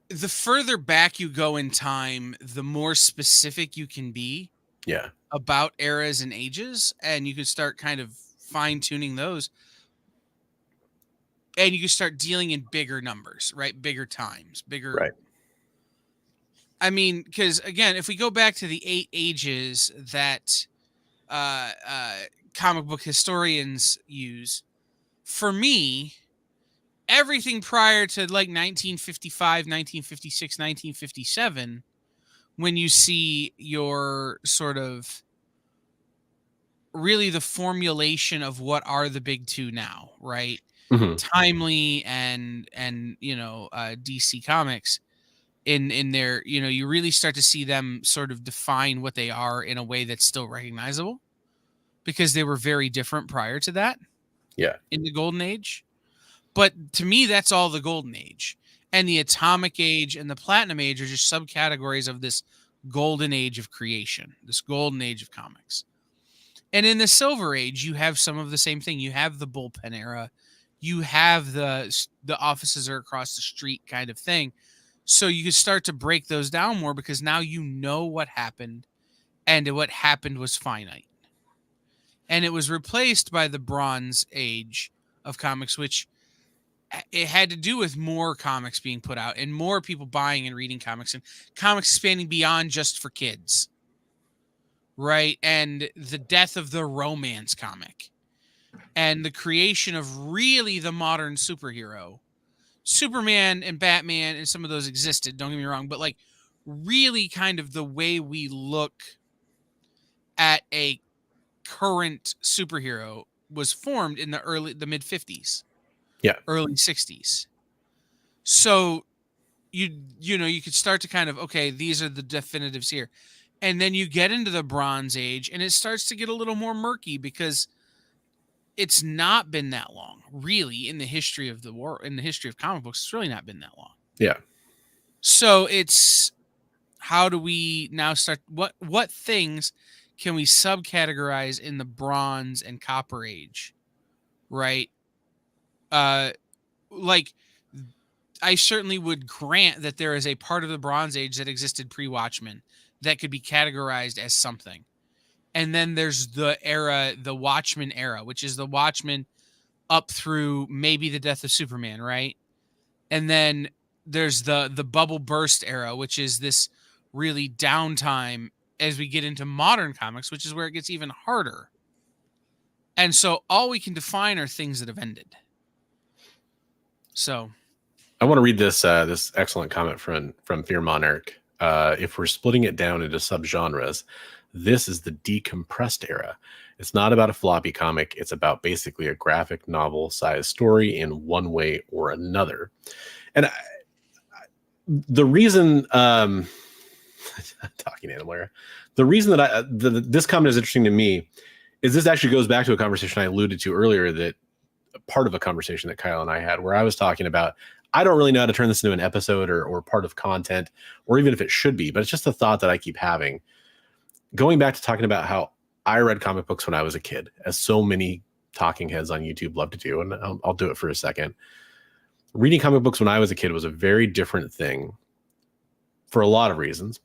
the further back you go in time, the more specific you can be. Yeah. About eras and ages, and you can start kind of fine-tuning those. And you can start dealing in bigger numbers, right? Bigger times, bigger. Right. I mean, because again, if we go back to the 8 ages that comic book historians use, for me, everything prior to like 1955, 1956, 1957, when you see your sort of really the formulation of what are the big two now, right? Mm-hmm. Timely and DC Comics in their, you really start to see them sort of define what they are in a way that's still recognizable, because they were very different prior to that. Yeah. In the golden age. But to me, that's all the golden age. And the atomic age and the platinum age are just subcategories of this golden age of creation, this golden age of comics. And in the silver age, you have some of the same thing. You have the bullpen era. You have the offices are across the street kind of thing. So you can start to break those down more because now you know what happened, and what happened was finite. And it was replaced by the Bronze Age of comics, which it had to do with more comics being put out and more people buying and reading comics and comics expanding beyond just for kids. Right? And the death of the romance comic and the creation of really the modern superhero. Superman and Batman and some of those existed, don't get me wrong, but like really kind of the way we look at a current superhero was formed in the mid 50s. Yeah. Early 60s. So you know, you could start to kind of, okay, these are the definitives here. And then you get into the Bronze Age and it starts to get a little more murky because it's not been that long, really, in the history of the war, in the history of comic books. It's really not been that long. Yeah. So it's, how do we now start? What things can we subcategorize in the Bronze and Copper Age, right? Like, I certainly would grant that there is a part of the Bronze Age that existed pre-Watchmen that could be categorized as something. And then there's the Watchmen era, which is the Watchmen up through maybe the death of Superman, right? And then there's the bubble burst era, which is this really downtime as we get into modern comics, which is where it gets even harder. And so all we can define are things that have ended. So I want to read this this excellent comment from Fear Monarch. If we're splitting it down into subgenres, this is the decompressed era. It's not about a floppy comic. It's about basically a graphic novel size story in one way or another. And the reason, talking animal era, the reason that this comment is interesting to me is this actually goes back to a conversation I alluded to earlier, that part of a conversation that Kyle and I had, where I was talking about, I don't really know how to turn this into an episode or part of content, or even if it should be, but it's just a thought that I keep having. Going back to talking about how I read comic books when I was a kid, as so many talking heads on YouTube love to do, and I'll do it for a second. Reading comic books when I was a kid was a very different thing for a lot of reasons.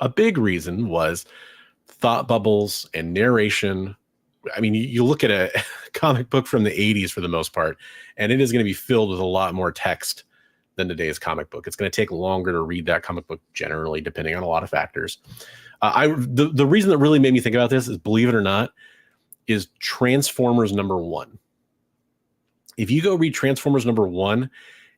A big reason was thought bubbles and narration. I mean, you look at a comic book from the 80s for the most part, and it is going to be filled with a lot more text than today's comic book. It's going to take longer to read that comic book generally, depending on a lot of factors. The reason that really made me think about this is, believe it or not, is Transformers #1. If you go read Transformers #1,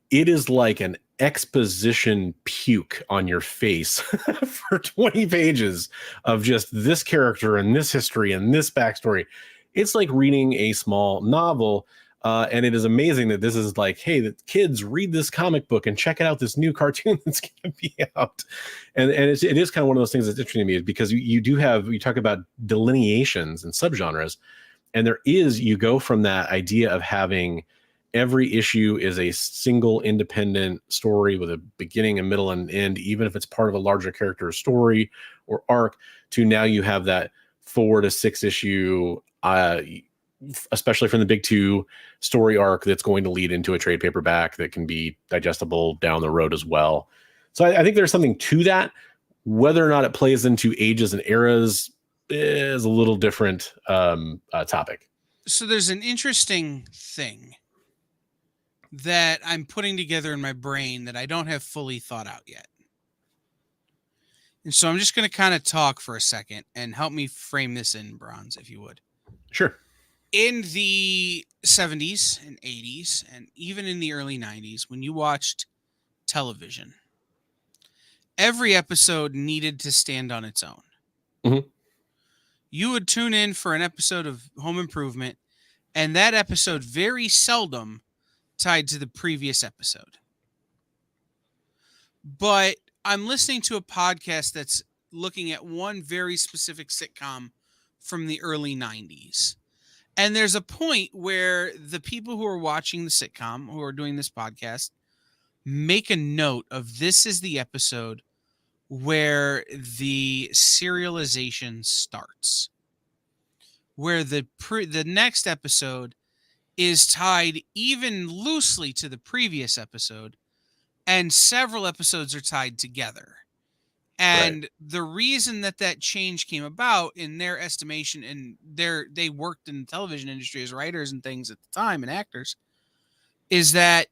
it is like an exposition puke on your face for 20 pages of just this character and this history and this backstory. It's like reading a small novel. And it is amazing that this is like, hey, the kids, read this comic book and check out this new cartoon that's going to be out. And it is kind of one of those things that's interesting to me, is because you talk about delineations and subgenres, and you go from that idea of having every issue is a single independent story with a beginning, a middle, and end, even if it's part of a larger character story or arc, to now you have that 4 to 6 issue, especially from the big 2 story arc, that's going to lead into a trade paperback that can be digestible down the road as well. So I think there's something to that. Whether or not it plays into ages and eras is a little different topic. So there's an interesting thing that I'm putting together in my brain that I don't have fully thought out yet. And so I'm just going to kind of talk for a second and help me frame this in, Bronze, if you would. Sure. In the 70s and 80s, and even in the early 90s, when you watched television, every episode needed to stand on its own. Mm-hmm. You would tune in for an episode of Home Improvement, and that episode very seldom tied to the previous episode. But I'm listening to a podcast that's looking at one very specific sitcom from the early 90s. And there's a point where the people who are watching the sitcom, who are doing this podcast, make a note of this is the episode where the serialization starts, where the next episode is tied even loosely to the previous episode, and several episodes are tied together. And the reason that change came about in their estimation, and they worked in the television industry as writers and things at the time and actors, is that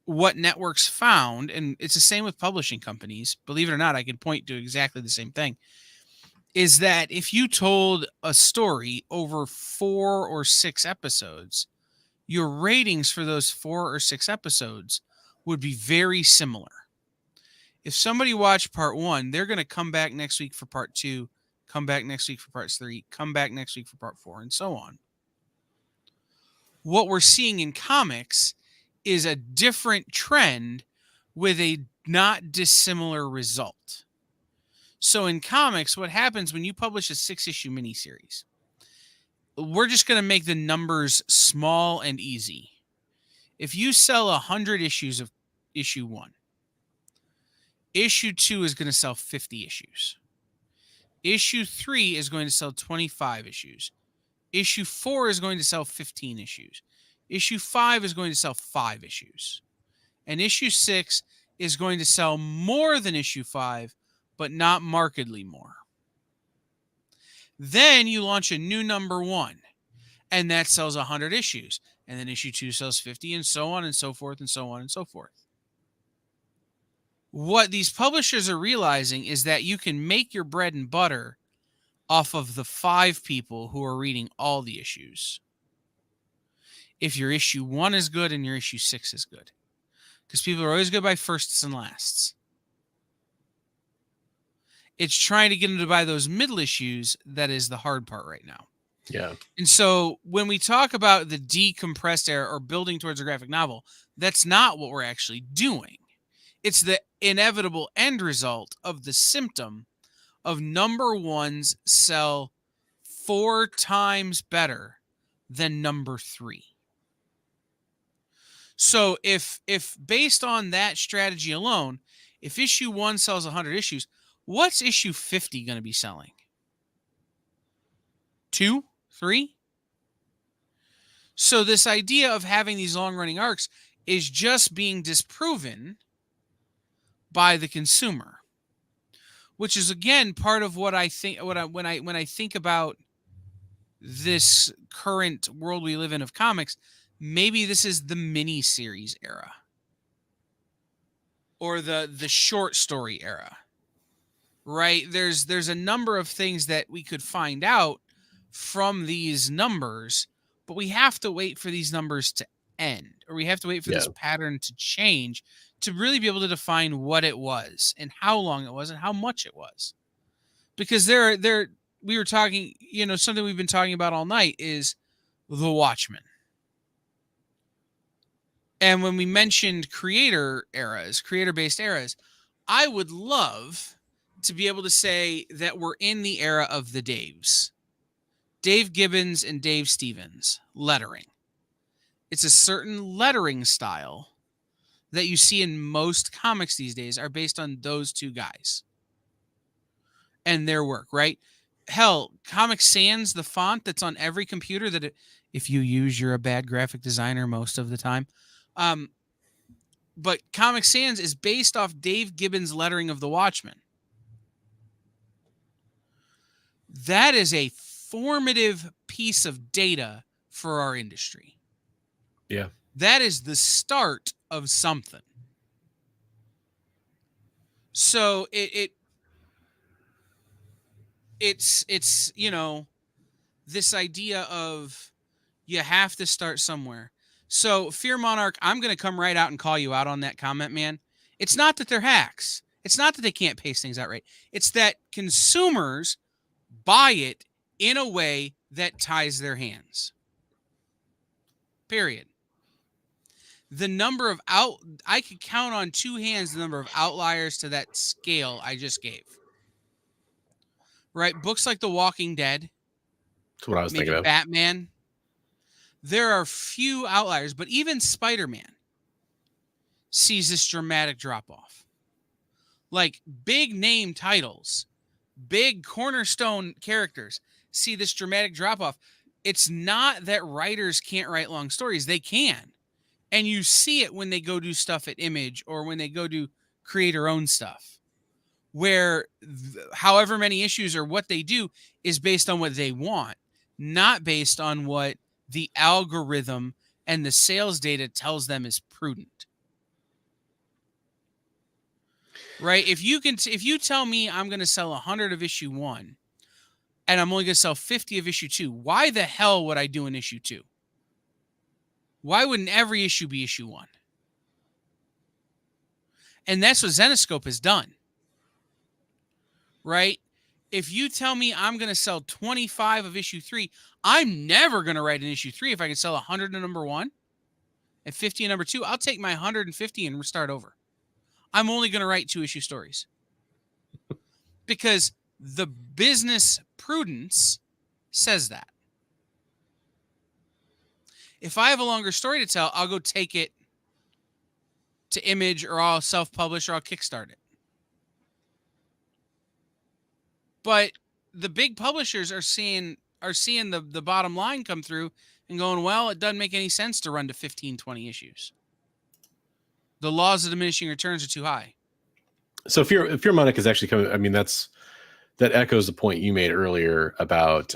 what networks found, and it's the same with publishing companies, believe it or not, I can point to exactly the same thing, is that if you told a story over 4 or 6 episodes, your ratings for those 4 or 6 episodes would be very similar. If somebody watched part 1, they're going to come back next week for part 2, come back next week for part 3, come back next week for part 4, and so on. What we're seeing in comics is a different trend with a not dissimilar result. So in comics, what happens when you publish a 6-issue miniseries? We're just going to make the numbers small and easy. If you sell 100 issues of issue 1, issue 2 is going to sell 50 issues. Issue 3 is going to sell 25 issues. Issue 4 is going to sell 15 issues. Issue 5 is going to sell 5 issues. And issue 6 is going to sell more than issue 5, but not markedly more. Then you launch a new number 1, and that sells 100 issues. And then issue 2 sells 50, and so on and so forth, and so on and so forth. What these publishers are realizing is that you can make your bread and butter off of the 5 people who are reading all the issues. If your issue 1 is good and your issue 6 is good. Because people are always good by firsts and lasts. It's trying to get them to buy those middle issues that is the hard part right now. Yeah. And so when we talk about the decompressed era or building towards a graphic novel, that's not what we're actually doing. It's the inevitable end result of the symptom of number 1s sell 4 times better than number 3. So if based on that strategy alone, if issue 1 sells 100 issues, what's issue 50 going to be selling? 2? 3? So this idea of having these long-running arcs is just being disproven by the consumer, which is again part of what I think. When I think about this current world we live in of comics, maybe this is the mini-series era or the short story era, right? There's a number of things that we could find out from these numbers, but we have to wait for these numbers to end, or we have to wait for this pattern to change to really be able to define what it was and how long it was and how much it was. Because we were talking, something we've been talking about all night is The Watchmen. And when we mentioned creator-based eras, I would love to be able to say that we're in the era of the Daves. Dave Gibbons and Dave Stevens lettering. It's a certain lettering style that you see in most comics these days are based on those two guys and their work, right? Hell, Comic Sans, the font that's on every computer that if you use, you're a bad graphic designer most of the time. But Comic Sans is based off Dave Gibbons' lettering of The Watchmen. That is a formative piece of data for our industry. Yeah. That is the start of something. So it's this idea of you have to start somewhere. So Fear Monarch, I'm going to come right out and call you out on that comment, man. It's not that they're hacks. It's not that they can't pace things out right. It's that consumers buy it in a way that ties their hands. Period. The number of I could count on 2 hands the number of outliers to that scale I just gave. Right? Books like The Walking Dead, That's what I was maybe thinking of. Batman. There are few outliers, but even Spider-Man sees this dramatic drop-off. Like big name titles, big cornerstone characters see this dramatic drop-off. It's not that writers can't write long stories. They can. And you see it when they go do stuff at Image or when they go do creator-owned stuff, where however many issues or what they do is based on what they want, not based on what the algorithm and the sales data tells them is prudent. Right? If you tell me I'm going to sell 100 of issue 1 and I'm only going to sell 50 of issue 2, why the hell would I do an issue 2? Why wouldn't every issue be issue 1? And that's what Zenescope has done. Right? If you tell me I'm going to sell 25 of issue 3, I'm never going to write an issue 3 if I can sell 100 in number 1 and 50 in number 2. I'll take my 150 and start over. I'm only going to write 2-issue stories. Because the business prudence says that. If I have a longer story to tell, I'll go take it to Image, or I'll self-publish, or I'll kickstart it. But the big publishers are seeing the bottom line come through and going, well, it doesn't make any sense to run to 15, 20 issues. The laws of diminishing returns are too high. So Fear Monic is actually coming. I mean, that echoes the point you made earlier about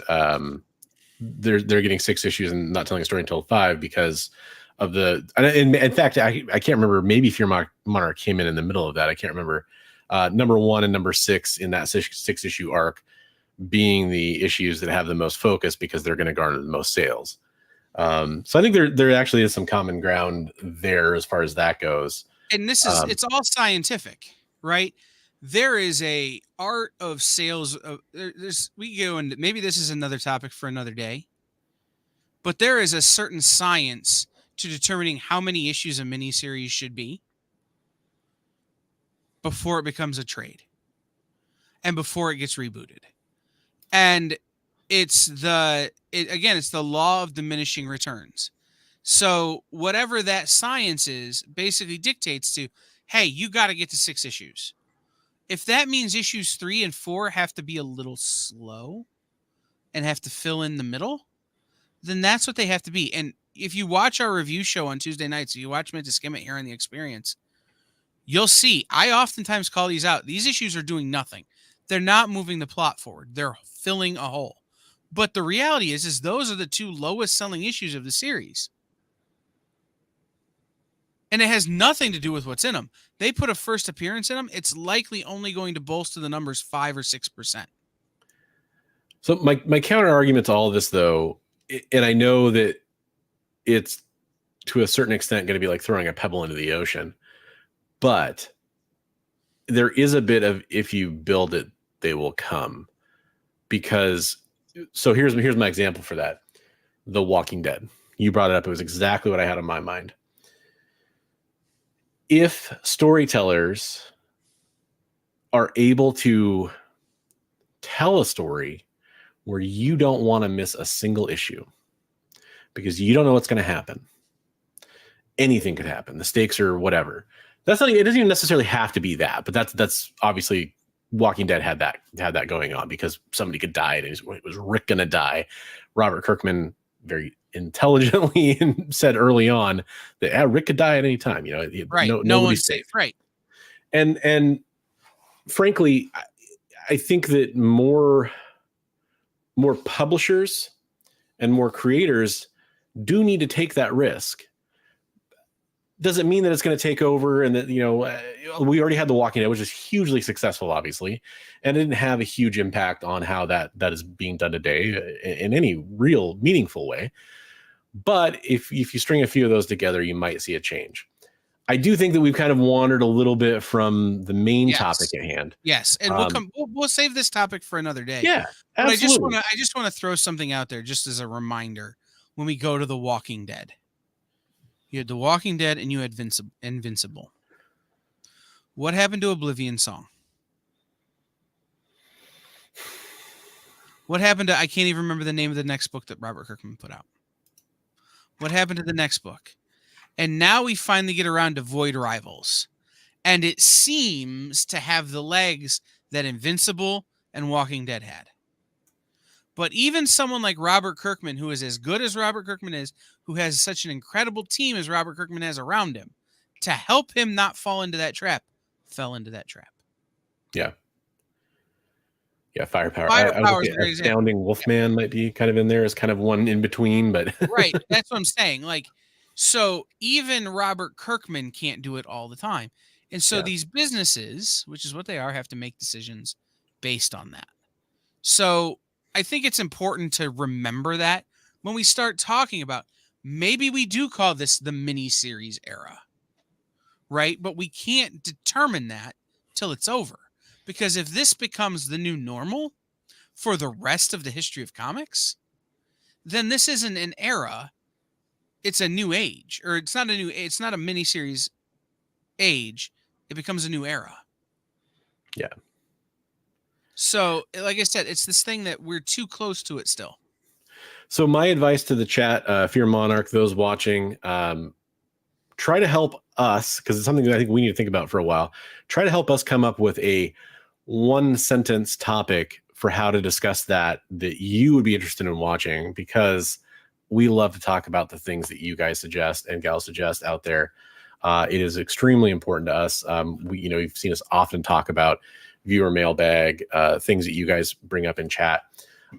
they're getting 6 issues and not telling a story until 5 because of the. And in fact, I can't remember. Maybe Fear Monarch came in the middle of that. I can't remember. Number 1 and number 6 in that 6 issue arc being the issues that have the most focus because they're going to garner the most sales. So I think there actually is some common ground there as far as that goes. And this is it's all scientific, right? There is a art of sales. We go into, maybe this is another topic for another day, but there is a certain science to determining how many issues a miniseries should be before it becomes a trade and before it gets rebooted. And it's the law of diminishing returns. So whatever that science is basically dictates to, hey, you got to get to 6 issues. If that means issues 3 and 4 have to be a little slow and have to fill in the middle, then that's what they have to be. And if you watch our review show on Tuesday nights, if you watch Mint to Skim It here on The Experience, you'll see I oftentimes call these out. These issues are doing nothing. They're not moving the plot forward. They're filling a hole. But the reality is those are the 2 lowest selling issues of the series. And it has nothing to do with what's in them. They put a first appearance in them. It's likely only going to bolster the numbers 5 or 6%. So my counter argument to all of this, though, and I know that it's to a certain extent going to be like throwing a pebble into the ocean, but there is a bit of if you build it, they will come. Because so here's my example for that. The Walking Dead. You brought it up. It was exactly what I had in my mind. If storytellers are able to tell a story where you don't want to miss a single issue because you don't know what's going to happen, anything could happen. The stakes are whatever. It doesn't even necessarily have to be that, but that's obviously Walking Dead had that going on because somebody could die and was Rick going to die? Robert Kirkman very intelligently said early on that Rick could die at any time. You know, right? No one's safe, right? And frankly, I think that more publishers and more creators do need to take that risk. Doesn't mean that it's going to take over and that, you know, we already had The Walking Dead, which is hugely successful, obviously, and it didn't have a huge impact on how that is being done today in any real meaningful way. But if you string a few of those together, you might see a change. I do think that we've kind of wandered a little bit from the main topic at hand. Yes, and we'll save this topic for another day. Yeah, absolutely. But I just want to throw something out there just as a reminder when we go to The Walking Dead. You had The Walking Dead and you had Invincible. What happened to Oblivion Song? What happened to, I can't even remember the name of the next book that Robert Kirkman put out. What happened to the next book? And now we finally get around to Void Rivals. And it seems to have the legs that Invincible and Walking Dead had. But even someone like Robert Kirkman, who is as good as Robert Kirkman is, who has such an incredible team as Robert Kirkman has around him, to help him not fall into that trap, fell into that trap. Yeah. Yeah, Firepower. Firepower I Astounding Wolfman might be kind of in there as kind of one in between, but right. That's what I'm saying. Like, so even Robert Kirkman can't do it all the time. And so these businesses, which is what they are, have to make decisions based on that. So I think it's important to remember that when we start talking about, maybe we do call this the miniseries era, right? But we can't determine that till it's over. Because if this becomes the new normal for the rest of the history of comics, then this isn't an era. It's a new age, or it's not a miniseries age. It becomes a new era. Yeah. So, like I said, it's this thing that we're too close to it still. So my advice to the chat, Fear Monarch, those watching, try to help us, because it's something that I think we need to think about for a while. Try to help us come up with a one sentence topic for how to discuss that you would be interested in watching, because we love to talk about the things that you guys suggest and gals suggest out there. It is extremely important to us. You've seen us often talk about viewer mailbag, things that you guys bring up in chat.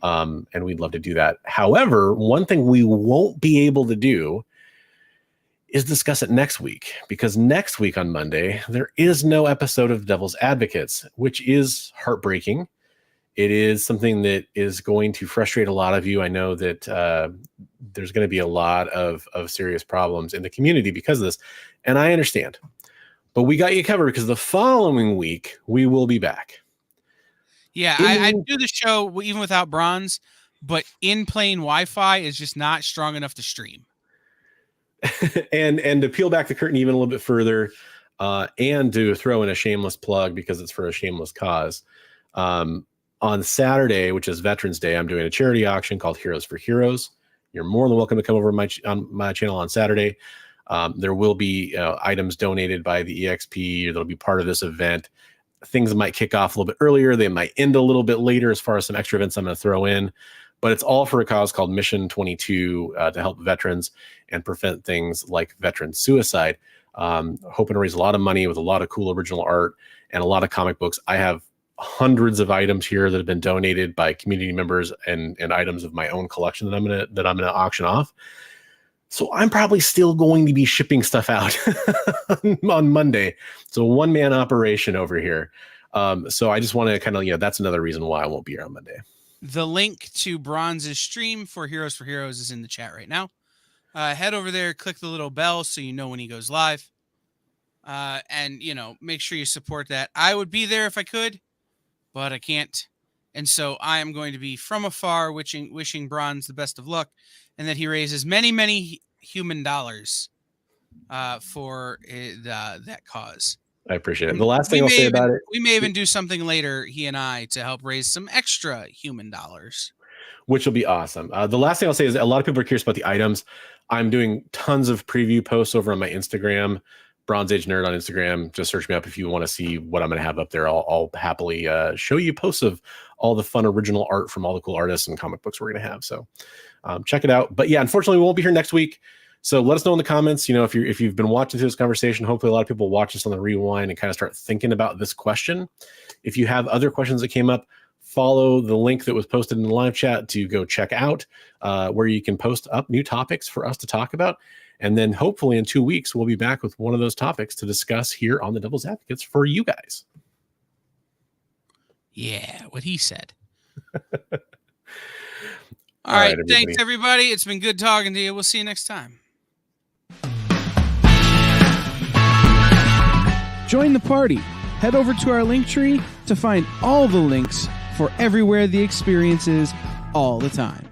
And we'd love to do that. However, one thing we won't be able to do is discuss it next week, because next week on Monday, there is no episode of Devil's Advocates, which is heartbreaking. It is something that is going to frustrate a lot of you. I know that there's going to be a lot of serious problems in the community because of this, and I understand. But we got you covered, because the following week, we will be back. Yeah, I do the show even without Bronze, but in-plane Wi-Fi is just not strong enough to stream. and to peel back the curtain even a little bit further, and to throw in a shameless plug, because it's for a shameless cause. On Saturday, which is Veterans Day, I'm doing a charity auction called Heroes for Heroes. You're more than welcome to come over on my channel on Saturday. There will be items donated by the EXP, or that'll be part of this event. Things might kick off a little bit earlier. They might end a little bit later as far as some extra events I'm going to throw in. But it's all for a cause called Mission 22 to help veterans and prevent things like veteran suicide. Hoping to raise a lot of money with a lot of cool original art and a lot of comic books. I have hundreds of items here that have been donated by community members and items of my own collection that I'm gonna auction off. So I'm probably still going to be shipping stuff out on Monday. It's a one-man operation over here. So I just want to kind of, that's another reason why I won't be here on Monday. The link to Bronze's stream for Heroes is in the chat right now. Head over there, click the little bell so you know when he goes live. And, make sure you support that. I would be there if I could, but I can't. And so I am going to be from afar wishing Bronze the best of luck, and that he raises many, many human dollars for that cause. I appreciate it. The last thing I'll say about it, we may even do something later, he and I, to help raise some extra human dollars, which will be awesome. The last thing I'll say is a lot of people are curious about the items. I'm doing tons of preview posts over on my Instagram, Bronze Age Nerd on Instagram. Just search me up if you want to see what I'm going to have up there. I'll happily show you posts of all the fun original art from all the cool artists and comic books we're going to have. So check it out. But yeah, unfortunately, we won't be here next week. So let us know in the comments, if you've been watching through this conversation. Hopefully a lot of people watch this on the rewind and kind of start thinking about this question. If you have other questions that came up, follow the link that was posted in the live chat to go check out where you can post up new topics for us to talk about. And then hopefully in 2 weeks, we'll be back with one of those topics to discuss here on the Devil's Advocates for you guys. Yeah, what he said. All right, thanks, everybody. It's been good talking to you. We'll see you next time. Join the party. Head over to our Linktree to find all the links for everywhere the experience is all the time.